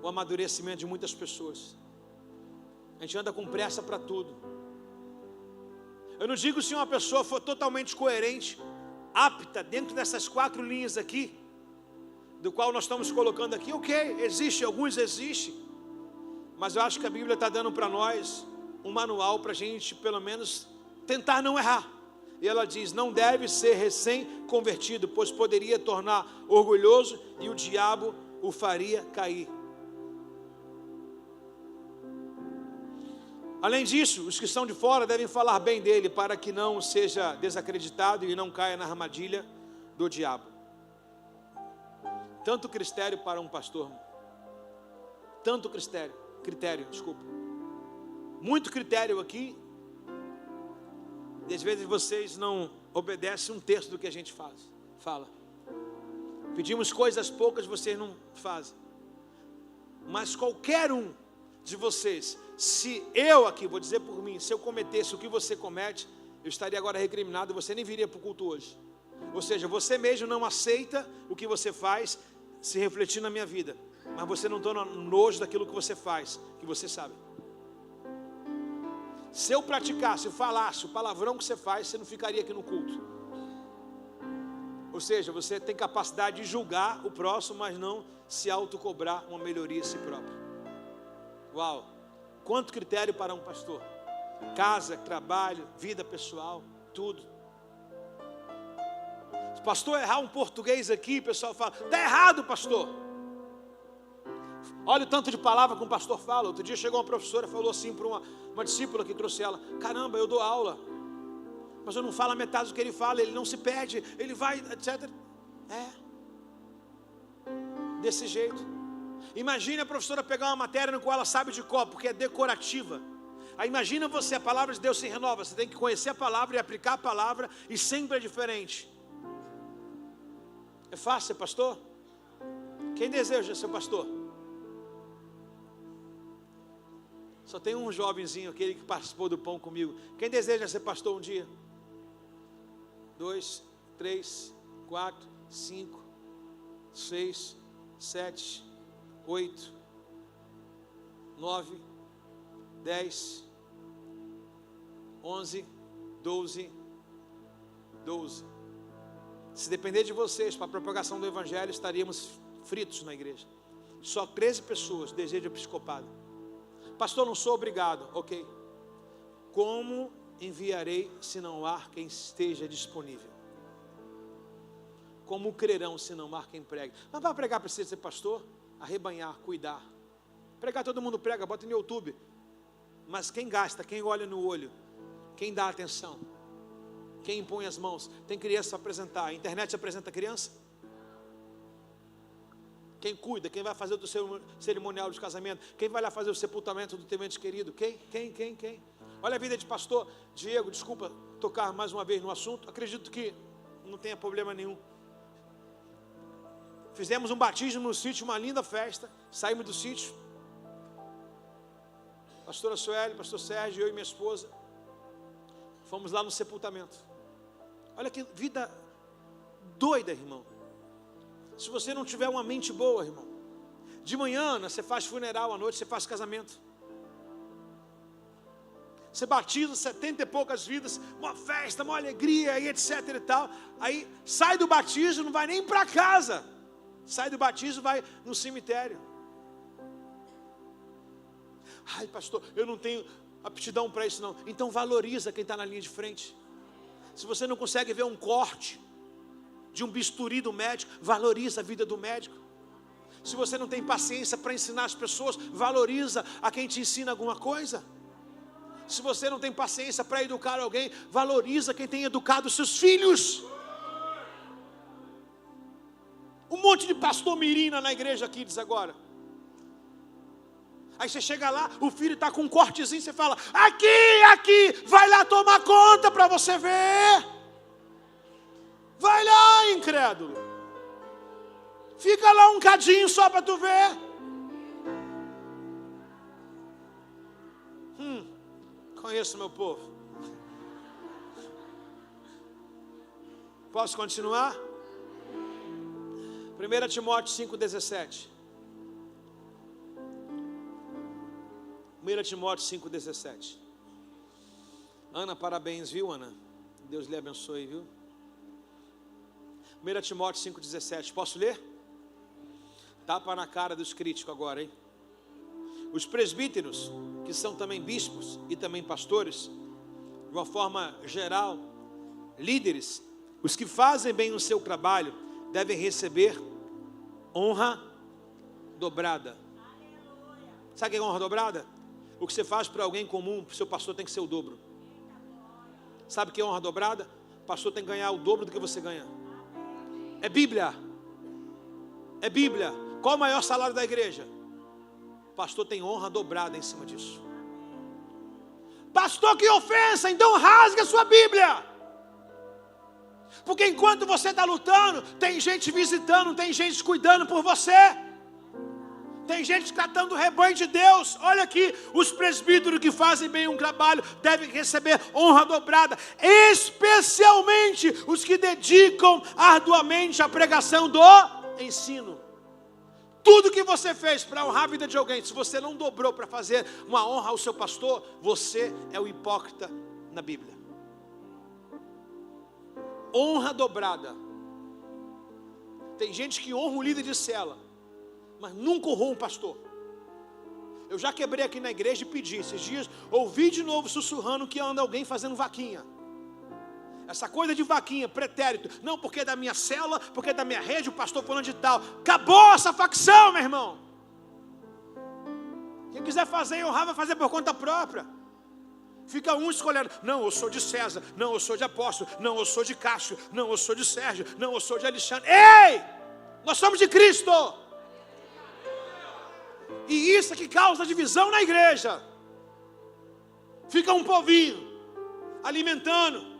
o amadurecimento de muitas pessoas. A gente anda com pressa para tudo. Eu não digo se uma pessoa for totalmente coerente, apta, dentro dessas 4 linhas aqui, do qual nós estamos colocando aqui, ok, existe, alguns existem, mas eu acho que a Bíblia está dando para nós um manual para a gente, pelo menos, tentar não errar. E ela diz, não deve ser recém-convertido, pois poderia tornar orgulhoso e o diabo o faria cair. Além disso, os que estão de fora devem falar bem dele, para que não seja desacreditado e não caia na armadilha do diabo. Tanto critério para um pastor, tanto critério, muito critério aqui, e às vezes vocês não obedecem 1/3 do que a gente fala. Pedimos coisas poucas, vocês não fazem. Mas qualquer um de vocês, se eu aqui, vou dizer por mim, se eu cometesse o que você comete, eu estaria agora recriminado, você nem viria para o culto hoje. Ou seja, você mesmo não aceita o que você faz se refletir na minha vida, mas você não torna nojo daquilo que você faz, que você sabe. Se eu praticasse, se eu falasse o palavrão que você faz, você não ficaria aqui no culto. Ou seja, você tem capacidade de julgar o próximo, mas não se autocobrar uma melhoria a si próprio. Uau! Quanto critério para um pastor? Casa, trabalho, vida pessoal, tudo. Se o pastor errar um português aqui, o pessoal fala, está errado, pastor. Olha o tanto de palavra que um pastor fala. Outro dia chegou uma professora e falou assim para uma discípula que trouxe ela, caramba, eu dou aula, mas eu não falo a metade do que ele fala, ele não se perde, ele vai, etc. Desse jeito. Imagine a professora pegar uma matéria no qual ela sabe de cor, porque é decorativa. Aí imagina você, a palavra de Deus se renova, você tem que conhecer a palavra e aplicar a palavra, e sempre é diferente. É fácil ser pastor? Quem deseja ser pastor? Só tem um jovenzinho, aquele que participou do pão comigo. Quem deseja ser pastor um dia? 2, 3, 4, 5, 6, 7, 8, 9, 10, 11, 12. Se depender de vocês para a propagação do evangelho, estaríamos fritos na igreja. Só 13 pessoas desejam episcopado. Pastor, não sou obrigado. Ok. Como enviarei se não há quem esteja disponível? Como crerão se não há quem pregue? Mas para pregar precisa ser pastor? Arrebanhar, cuidar. Pregar todo mundo prega, bota no YouTube. Mas quem gasta, quem olha no olho, quem dá atenção, quem impõe as mãos? Tem criança para apresentar. A internet apresenta criança? Quem cuida? Quem vai fazer o teu cerimonial de casamento? Quem vai lá fazer o sepultamento do teu ente querido? Quem? Olha a vida de pastor Diego, desculpa tocar mais uma vez no assunto. Acredito que não tenha problema nenhum. Fizemos um batismo no sítio, uma linda festa. Saímos do sítio. Pastora Sueli, pastor Sérgio, eu e minha esposa. Fomos lá no sepultamento. Olha que vida doida, irmão. Se você não tiver uma mente boa, irmão, de manhã você faz funeral, à noite você faz casamento. Você batiza 70 e poucas vidas, uma festa, uma alegria e etc e tal. Aí sai do batismo, não vai nem para casa. Sai do batismo, vai no cemitério. Ai, pastor, eu não tenho aptidão para isso não. Então valoriza quem está na linha de frente. Se você não consegue ver um corte de um bisturi do médico, valoriza a vida do médico. Se você não tem paciência para ensinar as pessoas, valoriza a quem te ensina alguma coisa. Se você não tem paciência para educar alguém, valoriza quem tem educado os seus filhos. Um monte de pastor mirina na igreja aqui, diz agora. Aí você chega lá, o filho está com um cortezinho, você fala, aqui, vai lá tomar conta para você ver. Vai lá, incrédulo. Fica lá um cadinho só para tu ver. Conheço meu povo. Posso continuar? 1 Timóteo 5,17. 1 Timóteo 5,17. Ana, parabéns, viu, Ana? Deus lhe abençoe, viu? 1 Timóteo 5,17, posso ler? Tapa na cara dos críticos agora, hein? Os presbíteros, que são também bispos e também pastores, de uma forma geral, líderes, os que fazem bem o seu trabalho, devem receber honra dobrada. Sabe o que é honra dobrada? O que você faz para alguém comum, para o seu pastor, tem que ser o dobro. Sabe o que é honra dobrada? O pastor tem que ganhar o dobro do que você ganha. É Bíblia. É Bíblia. Qual o maior salário da igreja? O pastor tem honra dobrada em cima disso. Pastor, que ofensa! Então rasga a sua Bíblia. Porque enquanto você está lutando, tem gente visitando, tem gente cuidando por você. Tem gente tratando o rebanho de Deus. Olha aqui, os presbíteros que fazem bem um trabalho devem receber honra dobrada, especialmente os que dedicam arduamente à pregação do ensino. Tudo que você fez para honrar a vida de alguém, se você não dobrou para fazer uma honra ao seu pastor, você é o hipócrita na Bíblia. Honra dobrada. Tem gente que honra o líder de cela, mas nunca honrou um pastor. Eu já quebrei aqui na igreja e pedi, esses dias, ouvi de novo sussurrando que anda alguém fazendo vaquinha. Essa coisa de vaquinha, pretérito, não porque é da minha célula, porque é da minha rede, o pastor falando de tal. Acabou essa facção, meu irmão. Quem quiser fazer e honrar, vai fazer por conta própria. Fica um escolhendo, não, eu sou de César, não, eu sou de Apóstolo, não, eu sou de Cássio, não, eu sou de Sérgio, não, eu sou de Alexandre. Ei! Nós somos de Cristo. E isso é que causa divisão na igreja. Fica um povinho alimentando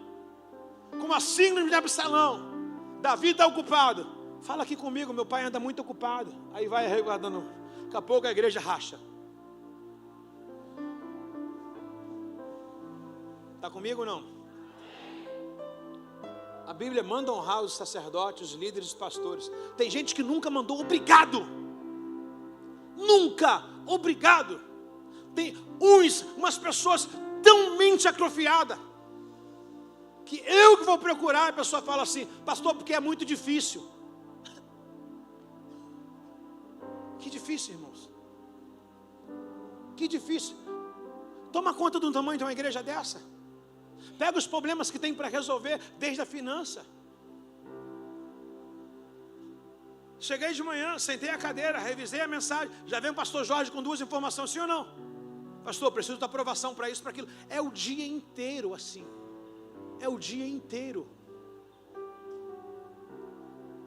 com a síndrome de Absalão. Davi está ocupado. Fala aqui comigo, meu pai anda muito ocupado. Aí vai arreguardando. Daqui a pouco a igreja racha. Está comigo ou não? A Bíblia manda honrar os sacerdotes, os líderes, os pastores. Tem gente que nunca mandou obrigado. Nunca obrigado. Tem umas pessoas tão mente atrofiada que eu que vou procurar, a pessoa fala assim, pastor, porque é muito difícil. Que difícil, irmãos. Que difícil. Toma conta do tamanho de uma igreja dessa. Pega os problemas que tem para resolver, desde a finança. Cheguei de manhã, sentei a cadeira, revisei a mensagem. Já vem o pastor Jorge com 2 informações, sim ou não? Pastor, preciso da aprovação para isso, para aquilo. É o dia inteiro assim. É o dia inteiro.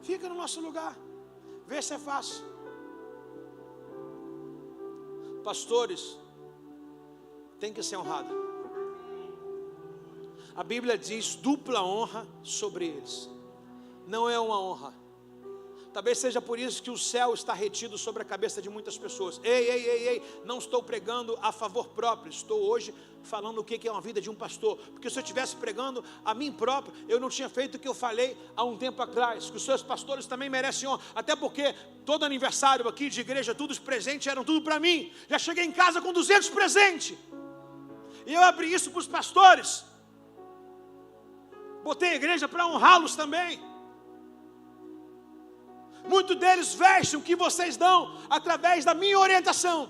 Fica no nosso lugar. Vê se é fácil. Pastores tem que ser honrado. A Bíblia diz dupla honra sobre eles. Não é uma honra. Talvez seja por isso que o céu está retido sobre a cabeça de muitas pessoas. Ei, não estou pregando a favor próprio. Estou hoje falando o que é uma vida de um pastor. Porque se eu estivesse pregando a mim próprio, eu não tinha feito o que eu falei há um tempo atrás. Que os seus pastores também merecem honra. Até porque todo aniversário aqui de igreja, todos os presentes eram tudo para mim. Já cheguei em casa com 200 presentes. E eu abri isso para os pastores. Botei a igreja para honrá-los também. Muitos deles vestem o que vocês dão através da minha orientação.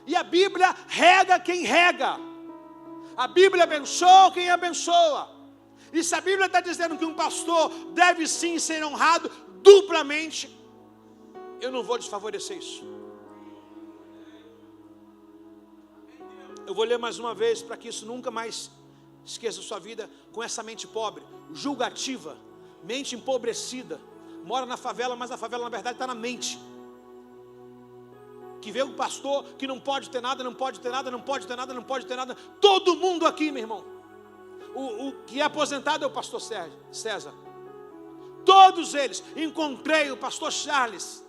E a Bíblia rega quem rega. A Bíblia abençoa quem abençoa. E se a Bíblia está dizendo que um pastor deve sim ser honrado duplamente, eu não vou desfavorecer isso. Eu vou ler mais uma vez para que isso nunca mais esqueça a sua vida com essa mente pobre, julgativa, mente empobrecida, mora na favela, mas a favela na verdade está na mente. Que vê um pastor que não pode ter nada, não pode ter nada, não pode ter nada, não pode ter nada. Todo mundo aqui, meu irmão. O que é aposentado é o pastor César. Todos eles. Encontrei o pastor Charles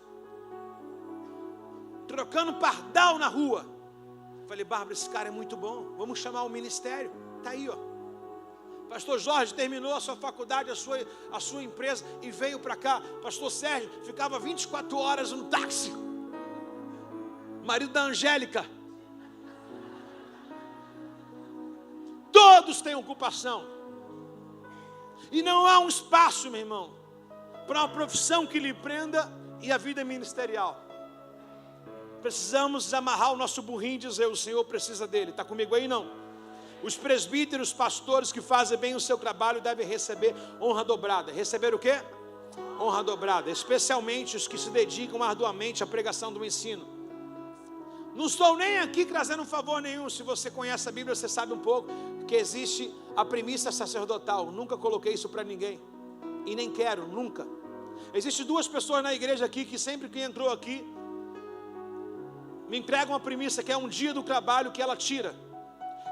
trocando pardal na rua. Falei, Bárbara, esse cara é muito bom. Vamos chamar o ministério. Está aí, ó. Pastor Jorge terminou a sua faculdade, a sua empresa e veio para cá. Pastor Sérgio ficava 24 horas no táxi. Marido da Angélica. Todos têm ocupação. E não há um espaço, meu irmão, para uma profissão que lhe prenda e a vida ministerial. Precisamos amarrar o nosso burrinho e dizer: o Senhor precisa dele. Está comigo aí, não? Os presbíteros, pastores que fazem bem o seu trabalho devem receber honra dobrada. Receber o quê? Honra dobrada. Especialmente os que se dedicam arduamente à pregação do ensino. Não estou nem aqui trazendo favor nenhum. Se você conhece a Bíblia, você sabe um pouco que existe a primícia sacerdotal. Nunca coloquei isso para ninguém. E nem quero, nunca. Existem 2 pessoas na igreja aqui que sempre que entrou aqui me entregam uma primícia, que é um dia do trabalho que ela tira.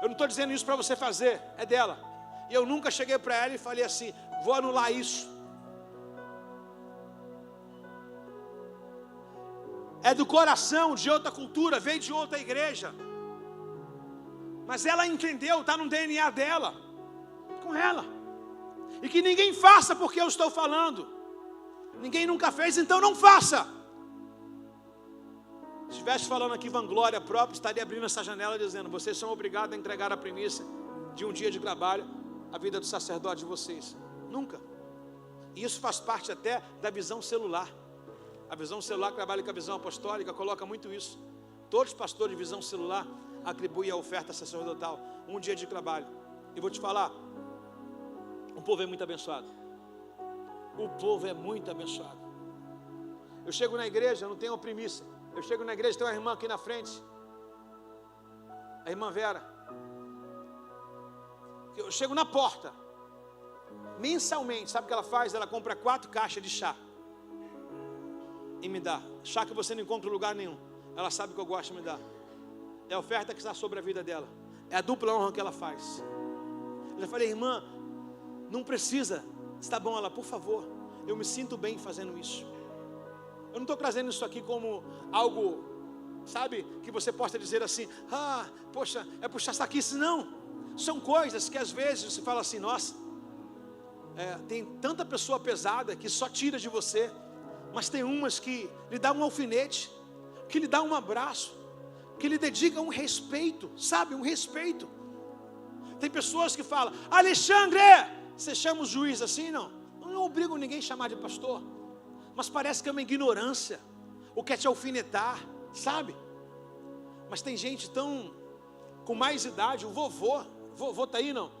Eu não estou dizendo isso para você fazer, é dela. E eu nunca cheguei para ela e falei assim: vou anular isso. É do coração, de outra cultura, veio de outra igreja. Mas ela entendeu, está no DNA dela, com ela. E que ninguém faça porque eu estou falando. Ninguém nunca fez, então não faça. Se estivesse falando aqui vanglória própria, estaria abrindo essa janela dizendo: vocês são obrigados a entregar a primícia de um dia de trabalho à vida do sacerdote de vocês. Nunca. E isso faz parte até da visão celular. A visão celular que trabalha com a visão apostólica coloca muito isso. Todos os pastores de visão celular atribuem a oferta sacerdotal um dia de trabalho. E vou te falar, o povo é muito abençoado. O povo é muito abençoado. Eu chego na igreja, eu não tenho uma primícia. Eu chego na igreja, tem uma irmã aqui na frente, a irmã Vera. Eu chego na porta, mensalmente, sabe o que ela faz? Ela compra 4 caixas de chá e me dá. Chá que você não encontra em lugar nenhum. Ela sabe que eu gosto de me dar. É a oferta que está sobre a vida dela. É a dupla honra que ela faz. Eu já falei: irmã, não precisa. Está bom? Ela: por favor, eu me sinto bem fazendo isso. Eu não estou trazendo isso aqui como algo, sabe, que você possa dizer assim: ah, poxa, é puxar saquice. Não, são coisas que às vezes você fala assim: nossa, tem tanta pessoa pesada que só tira de você. Mas tem umas que lhe dá um alfinete, que lhe dá um abraço, que lhe dedica um respeito, sabe, um respeito. Tem pessoas que falam: Alexandre, você chama o juiz assim? Não, eu não obrigo ninguém a chamar de pastor. Mas parece que é uma ignorância, ou quer te alfinetar, sabe? Mas tem gente tão, com mais idade, o vovô está aí, não?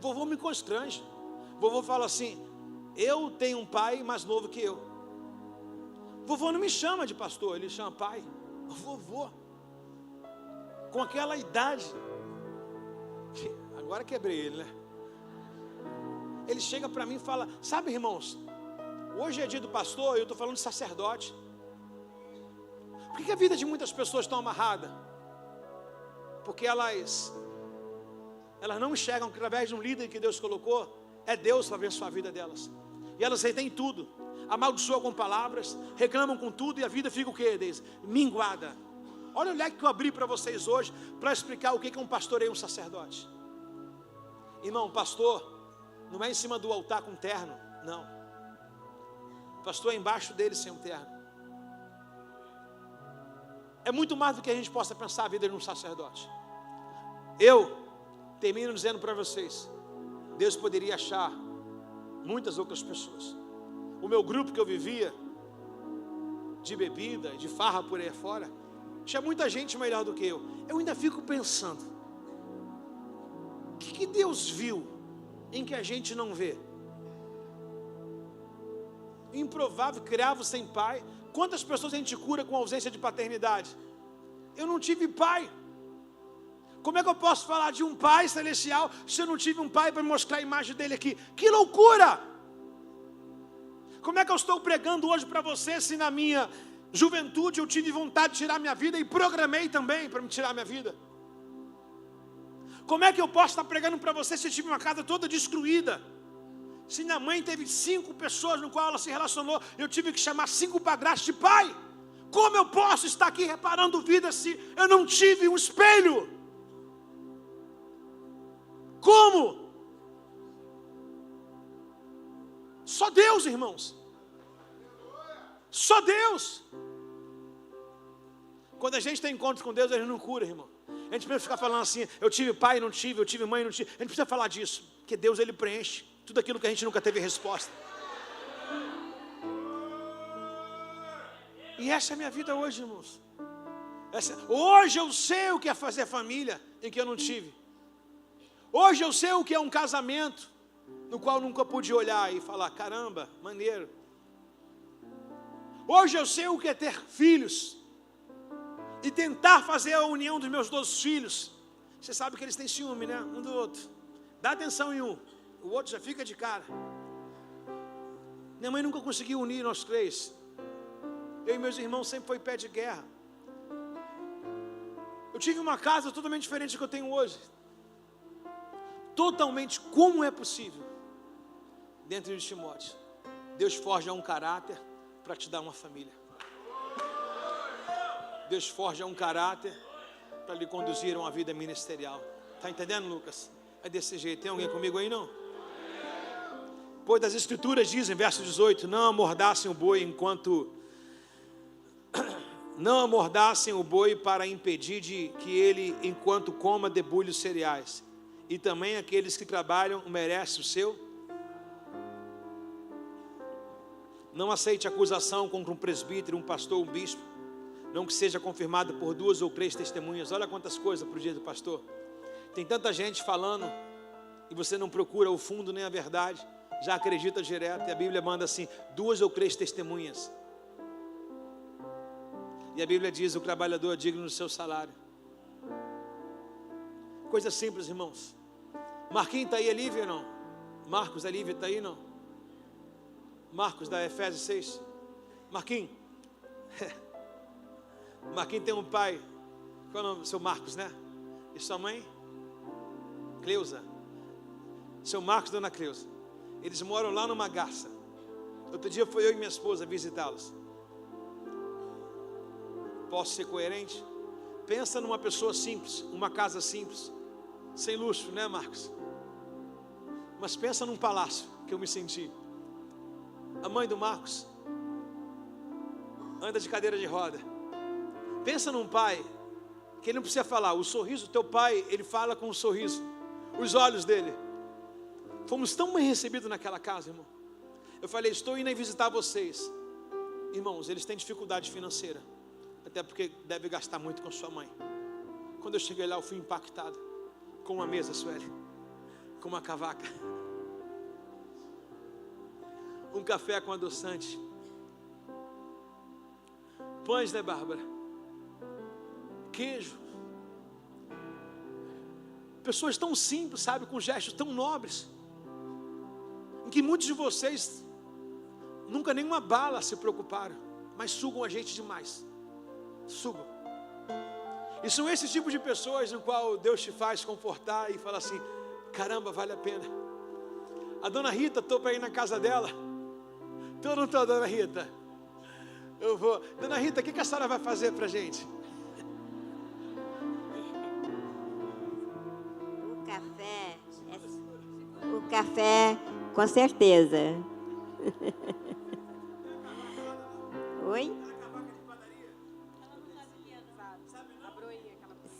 Vovô me constrange. Vovô fala assim: eu tenho um pai mais novo que eu. Vovô não me chama de pastor, ele chama pai. Vovô, com aquela idade, agora quebrei ele, né? Ele chega para mim e fala: sabe, irmãos, hoje é dia do pastor, eu estou falando de sacerdote. Por que a vida de muitas pessoas está amarrada? Porque elas não enxergam que através de um líder que Deus colocou, é Deus para abençoar a vida delas. E elas retêm tudo, amaldiçoam com palavras, reclamam com tudo, e a vida fica o quê, Deise? Minguada. Olha o leque que eu abri para vocês hoje, para explicar o que é um pastor e um sacerdote. Irmão, pastor não é em cima do altar com terno, não. Pastor é embaixo dele sem um terno. É muito mais do que a gente possa pensar a vida de um sacerdote. Eu termino dizendo para vocês: Deus poderia achar muitas outras pessoas. O meu grupo que eu vivia, de bebida, de farra por aí fora, tinha muita gente melhor do que eu. Eu ainda fico pensando: o que Deus viu em que a gente não vê? Improvável, criavo sem pai. Quantas pessoas a gente cura com ausência de paternidade? Eu não tive pai. Como é que eu posso falar de um pai celestial se eu não tive um pai para mostrar a imagem dele aqui? Que loucura! Como é que eu estou pregando hoje para você se na minha juventude eu tive vontade de tirar minha vida e programei também para me tirar minha vida? Como é que eu posso estar pregando para você se eu tive uma casa toda destruída? Se minha mãe teve 5 pessoas no qual ela se relacionou, eu tive que chamar 5 padrastos de pai. Como eu posso estar aqui reparando vida se eu não tive um espelho? Como? Só Deus, irmãos. Só Deus. Quando a gente tem encontros com Deus, a gente não cura, irmão. A gente precisa ficar falando assim, eu tive pai, não tive, eu tive mãe, não tive. A gente precisa falar disso, porque Deus, Ele preenche tudo aquilo que a gente nunca teve resposta. E essa é a minha vida hoje, irmãos. Hoje eu sei o que é fazer família em que eu não tive. Hoje eu sei o que é um casamento no qual eu nunca pude olhar e falar, caramba, maneiro. Hoje eu sei o que é ter filhos e tentar fazer a união dos meus 2 filhos. Você sabe que eles têm ciúme, né? Um do outro. Dá atenção em um, o outro já fica de cara. Minha mãe nunca conseguiu unir nós 3. Eu e meus irmãos sempre foi pé de guerra. Eu tive uma casa totalmente diferente do que eu tenho hoje. Totalmente, como é possível? Dentro de Timóteo, Deus forja um caráter para te dar uma família. Deus forja um caráter para lhe conduzir a uma vida ministerial. Está entendendo, Lucas? É desse jeito. Tem alguém comigo aí, não? Pois as Escrituras dizem, verso 18, não amordassem o boi não amordassem o boi para impedir que ele, enquanto coma, debulhe os cereais. E também aqueles que trabalham merecem o seu. Não aceite acusação contra um presbítero, um pastor, um bispo, não que seja confirmada por 2 ou 3 testemunhas. Olha quantas coisas para o dia do pastor. Tem tanta gente falando e você não procura o fundo nem a verdade, já acredita direto. E a Bíblia manda assim, 2 ou 3 testemunhas. E a Bíblia diz, o trabalhador é digno do seu salário. Coisa simples, irmãos. Marquinhos está aí, a Lívia, não? Marcos, a Lívia está aí, não? Marcos, da Efésios 6. Marquinhos. Marquinhos tem um pai. Qual é o nome? Seu Marcos, né? E sua mãe? Cleusa. Seu Marcos e dona Cleusa. Eles moram lá numa garça. Outro dia foi eu e minha esposa visitá-los. Posso ser coerente? Pensa numa pessoa simples, uma casa simples, sem luxo, né, Marcos? Mas pensa num palácio que eu me senti. A mãe do Marcos anda de cadeira de roda. Pensa num pai que ele não precisa falar. O sorriso do teu pai, ele fala com um sorriso. Os olhos dele. Fomos tão bem recebidos naquela casa, irmão. Eu falei, estou indo aí visitar vocês. Irmãos, eles têm dificuldade financeira. Até porque deve gastar muito com sua mãe. Quando eu cheguei lá, eu fui impactado. Com uma mesa, Sueli. Com uma cavaca. Um café com adoçante. Pães, né, Bárbara? Queijo. Pessoas tão simples, sabe? Com gestos tão nobres. Em que muitos de vocês nunca nenhuma bala se preocuparam. Mas sugam a gente demais. Sugam. E são esses tipos de pessoas no qual Deus te faz confortar e fala assim, caramba, vale a pena. A dona Rita, estou para ir na casa dela. Estou ou não estou, dona Rita? Eu vou. Dona Rita, o que a senhora vai fazer para a gente? O café, com certeza. Oi?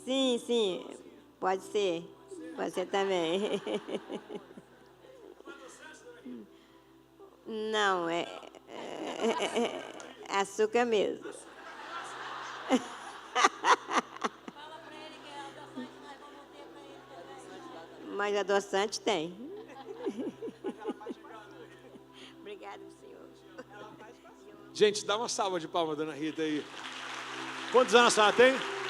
Sim, sim, pode ser também. Não, é açúcar mesmo. Mas adoçante tem. Obrigada, senhor. Gente, dá uma salva de palmas, dona Rita aí. Quantos anos a senhora tem?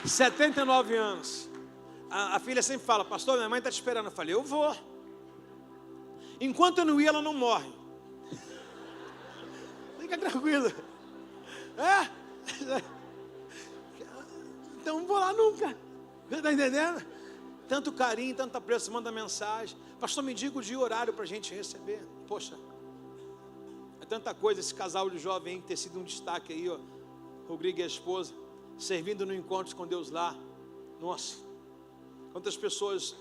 79 anos. A filha sempre fala, pastor, minha mãe está te esperando. Eu falei, eu vou. Enquanto eu não ir, ela não morre. Fica tranquilo. Então não vou lá nunca. Você está entendendo? Tanto carinho, tanta pressa, manda mensagem. Pastor, me diga o dia e horário para a gente receber. Poxa, é tanta coisa. Esse casal de jovem aí, ter sido um destaque aí, ó. Rodrigo e a esposa, servindo no encontro com Deus lá. Nossa, quantas pessoas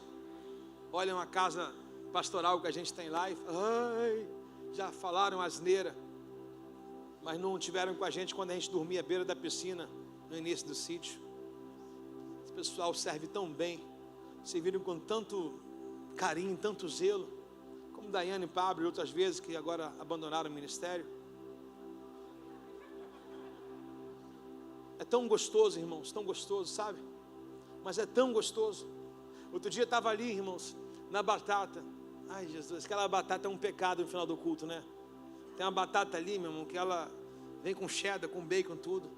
olham a casa pastoral que a gente tem lá e falam, ai, já falaram asneira. mas não tiveram com a gente quando a gente dormia à beira da piscina, no início do sítio. Esse pessoal serve tão bem, serviram com tanto carinho, tanto zelo, como Daiane e Pablo e outras vezes que agora abandonaram o ministério. É tão gostoso, irmãos, tão gostoso, sabe? Mas é tão gostoso. Outro dia eu estava ali, irmãos, na batata. Ai, Jesus, aquela batata é um pecado no final do culto, né? Tem uma batata ali, meu irmão, que ela vem com cheddar, com bacon, tudo.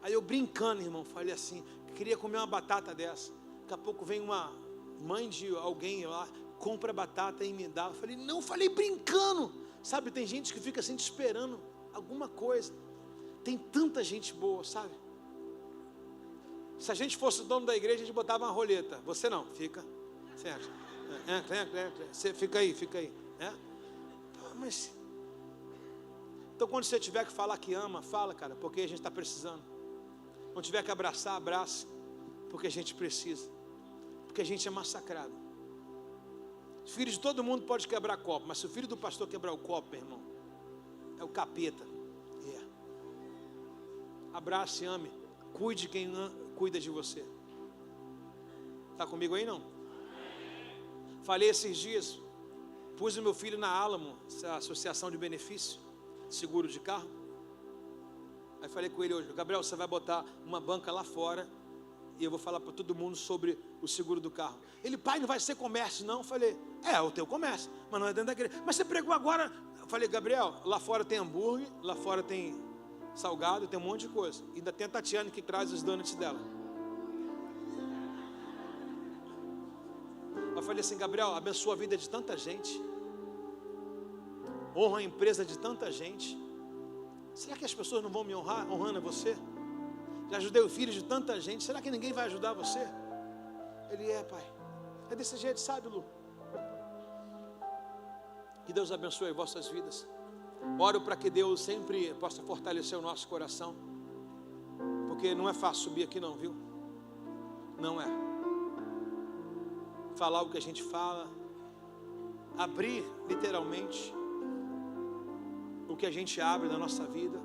Aí eu brincando, irmão, falei assim, que queria comer uma batata dessa. Daqui a pouco vem uma mãe de alguém lá, compra batata e me dá. Eu falei, não, falei brincando. Sabe, tem gente que fica assim esperando alguma coisa. Tem tanta gente boa, sabe? Se a gente fosse o dono da igreja, a gente botava uma roleta. Você não, fica. Certo. Você fica aí. É? Mas então quando você tiver que falar que ama, fala, cara, porque a gente está precisando. Quando tiver que abraçar, abraça, porque a gente precisa. Porque a gente é massacrado. O filho de todo mundo pode quebrar copo, mas se o filho do pastor quebrar o copo, meu irmão, é o capeta. Abrace, ame, cuide quem cuida de você. Está comigo aí não? Falei esses dias, pus o meu filho na Alamo, essa associação de benefício, seguro de carro. Aí falei com ele hoje, Gabriel, você vai botar uma banca lá fora e eu vou falar para todo mundo sobre o seguro do carro. Ele, pai, não vai ser comércio não? Eu falei, é o teu comércio, mas não é dentro da igreja. Mas você pregou agora. Eu falei, Gabriel, lá fora tem hambúrguer, lá fora tem salgado, tem um monte de coisa. Ainda tem a Tatiane que traz os donuts dela. Eu falei assim, Gabriel, abençoa a vida de tanta gente, honra a empresa de tanta gente. Será que as pessoas não vão me honrar, honrando a você? Já ajudei o filho de tanta gente, será que ninguém vai ajudar você? Ele, pai, é desse jeito, sabe, Lu? Que Deus abençoe vossas vidas. Oro para que Deus sempre possa fortalecer o nosso coração, porque não é fácil subir aqui não, viu? Não é. Falar o que a gente fala, abrir literalmente o que a gente abre na nossa vida.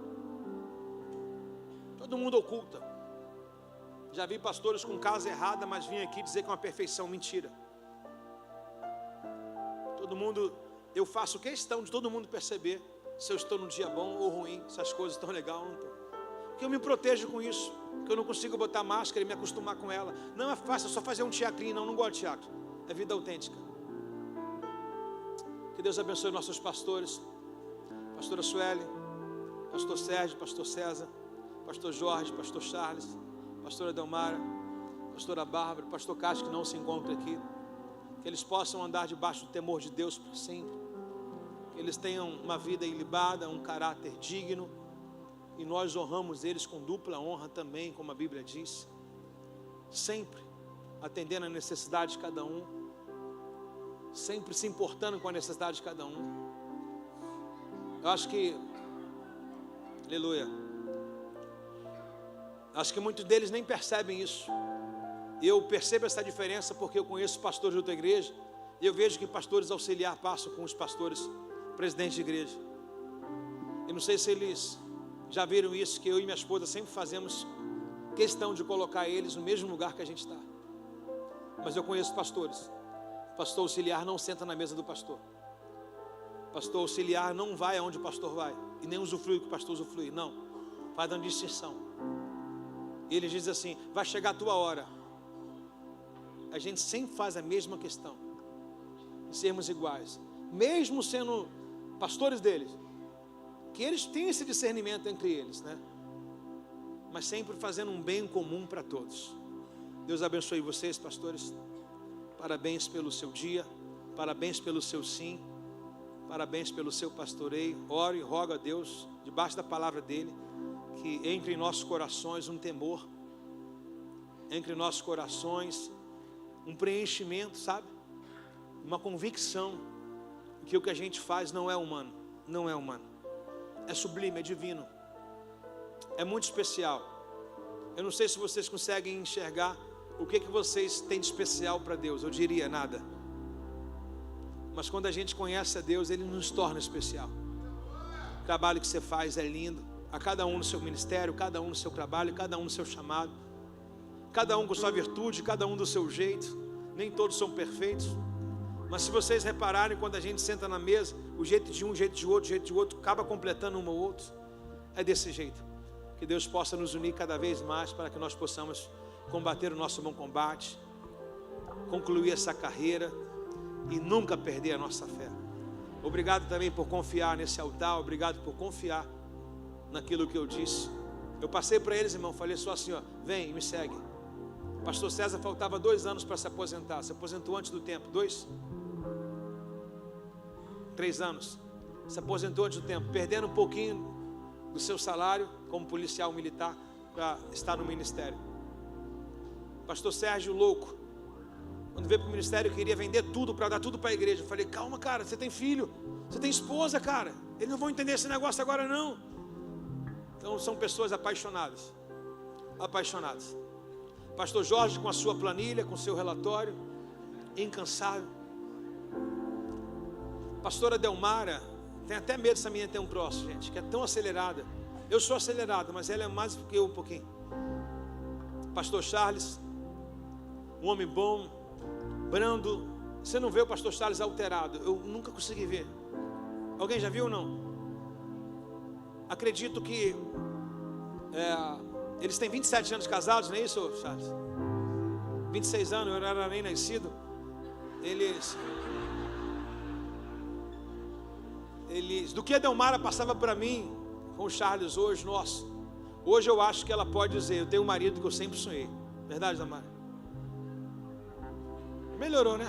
Todo mundo oculta. Já vi pastores com casa errada, mas vim aqui dizer que é uma perfeição, mentira. Todo mundo, eu faço questão de todo mundo perceber se eu estou num dia bom ou ruim, se as coisas estão legais ou não estão. Porque eu me protejo com isso, porque eu não consigo botar máscara e me acostumar com ela. Não é fácil, é só fazer um teatrinho, não gosto de teatro. É vida autêntica. Que Deus abençoe nossos pastores, pastora Sueli, pastor Sérgio, pastor César, pastor Jorge, pastor Charles, pastora Delmara, pastora Bárbara, pastor Cássio que não se encontra aqui. Que eles possam andar debaixo do temor de Deus por sempre. Que eles tenham uma vida ilibada, um caráter digno. E nós honramos eles com dupla honra também, como a Bíblia diz. Sempre atendendo a necessidade de cada um. Sempre se importando com a necessidade de cada um. Eu acho que, aleluia, acho que muitos deles nem percebem isso. Eu percebo essa diferença porque eu conheço pastores de outra igreja e eu vejo que pastores auxiliar passam com os pastores presidentes de igreja. E não sei se eles já viram isso, que eu e minha esposa sempre fazemos questão de colocar eles no mesmo lugar que a gente está. Mas eu conheço pastores. Pastor auxiliar não senta na mesa do pastor. Pastor auxiliar não vai aonde o pastor vai e nem usufrui o que o pastor usufrui. Não, faz uma distinção. E ele diz assim, vai chegar a tua hora. A gente sempre faz a mesma questão, sermos iguais, mesmo sendo pastores deles, que eles têm esse discernimento entre eles, né? Mas sempre fazendo um bem comum para todos. Deus abençoe vocês, pastores. Parabéns pelo seu dia, parabéns pelo seu sim, parabéns pelo seu pastoreio. Oro e rogo a Deus, debaixo da palavra dele, que entre em nossos corações um temor, entre em nossos corações um preenchimento, sabe? Uma convicção que o que a gente faz não é humano, não é humano, é sublime, é divino, é muito especial. Eu não sei se vocês conseguem enxergar o que vocês têm de especial para Deus. Eu diria nada. Mas quando a gente conhece a Deus, Ele nos torna especial. O trabalho que você faz é lindo, a cada um no seu ministério, cada um no seu trabalho, cada um no seu chamado, cada um com sua virtude, cada um do seu jeito. Nem todos são perfeitos, mas se vocês repararem, quando a gente senta na mesa, o jeito de um, o jeito de outro, o jeito de outro, acaba completando um ao outro. É desse jeito. Que Deus possa nos unir cada vez mais, para que nós possamos combater o nosso bom combate, concluir essa carreira e nunca perder a nossa fé. Obrigado também por confiar nesse altar, obrigado por confiar naquilo que eu disse. Eu passei para eles, irmão, falei só assim, ó, vem e me segue. Pastor César faltava 2 anos para se aposentar. Se aposentou antes do tempo. 2? 3 anos. Se aposentou antes do tempo, perdendo um pouquinho do seu salário como policial militar para estar no ministério. Pastor Sérgio, louco, quando veio para o ministério, queria vender tudo para dar tudo para a igreja. Eu falei, calma, cara, você tem filho, você tem esposa, cara, eles não vão entender esse negócio agora não. Então são pessoas apaixonadas. Apaixonadas. Pastor Jorge com a sua planilha, com o seu relatório, incansável. Pastora Delmara, tem até medo dessa menina ter um próximo, gente, que é tão acelerada. Eu sou acelerado, mas ela é mais do que eu um pouquinho. Pastor Charles, um homem bom, brando. Você não vê o pastor Charles alterado? Eu nunca consegui ver. Alguém já viu ou não? Acredito que eles têm 27 anos casados, não é isso, Charles? 26 anos, eu não era nem nascido. Eles do que a Delmara passava para mim com o Charles hoje, nossa. Hoje eu acho que ela pode dizer, eu tenho um marido que eu sempre sonhei. Verdade, Delmara? Melhorou, né?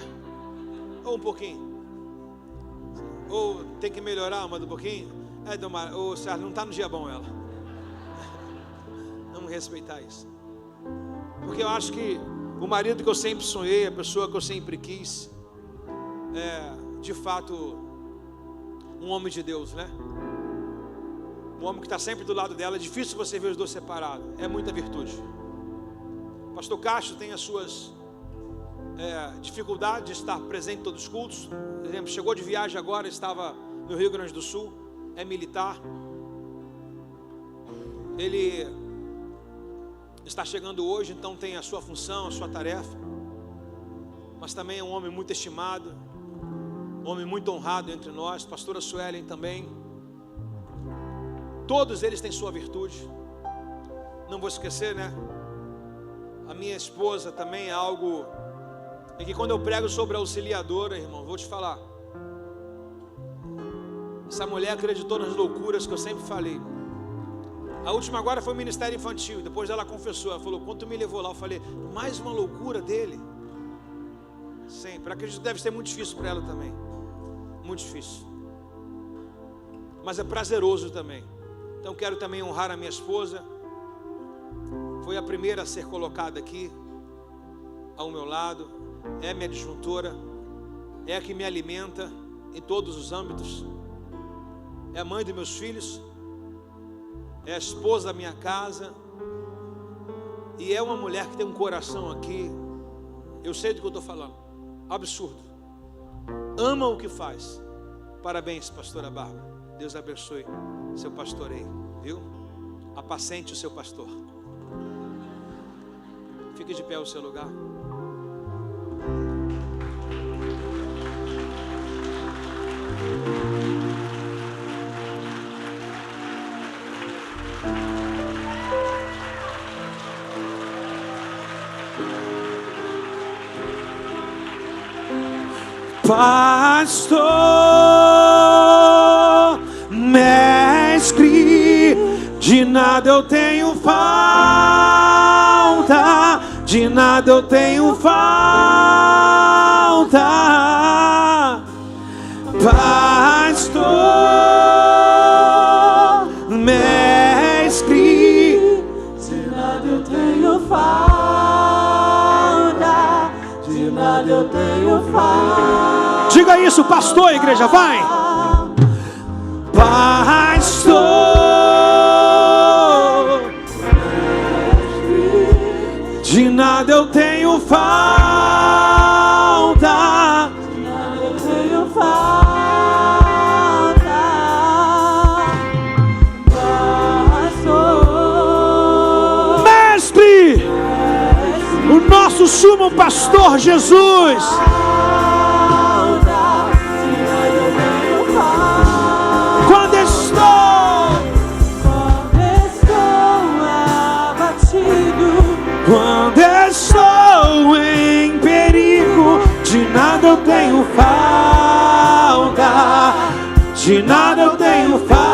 Ou um pouquinho? Ou tem que melhorar mais um pouquinho? Delmara, o Charles não está no dia bom ela. Vamos respeitar isso. Porque eu acho que o marido que eu sempre sonhei, a pessoa que eu sempre quis, de fato, um homem de Deus, né? Um homem que está sempre do lado dela. É difícil você ver os dois separados. É muita virtude. Pastor Castro tem as suas dificuldades de estar presente em todos os cultos. Por exemplo, chegou de viagem agora, estava no Rio Grande do Sul. É militar. Ele está chegando hoje, então tem a sua função, a sua tarefa. Mas também é um homem muito estimado, um homem muito honrado entre nós. Pastora Suelen também. Todos eles têm sua virtude. Não vou esquecer, né? A minha esposa também é algo em que quando eu prego sobre a auxiliadora, irmão, vou te falar. Essa mulher acreditou nas loucuras que eu sempre falei. A última agora foi o ministério infantil. Depois ela confessou, ela falou, quando tu me levou lá, eu falei, mais uma loucura dele. Sempre, acredito que deve ser muito difícil para ela também. Muito difícil. Mas é prazeroso também. Então quero também honrar a minha esposa. Foi a primeira a ser colocada aqui ao meu lado. É minha disjuntora. É a que me alimenta em todos os âmbitos. É a mãe dos meus filhos. É a esposa da minha casa. E é uma mulher que tem um coração aqui. Eu sei do que eu estou falando. Absurdo. Ama o que faz. Parabéns, pastora Bárbara. Deus abençoe seu pastoreio, viu? Apacente o seu pastor. Fique de pé no seu lugar. Pastor, mestre, de nada eu tenho falta, de nada eu tenho falta. Pastor, mestre, de nada eu tenho falta, de nada eu tenho falta. Diga isso, pastor, igreja, vai. Pastor, de nada eu tenho falta, de nada eu tenho falta. do sumo pastor Jesus. Quando estou abatido, quando estou em perigo, de nada eu tenho falta, de nada eu tenho falta.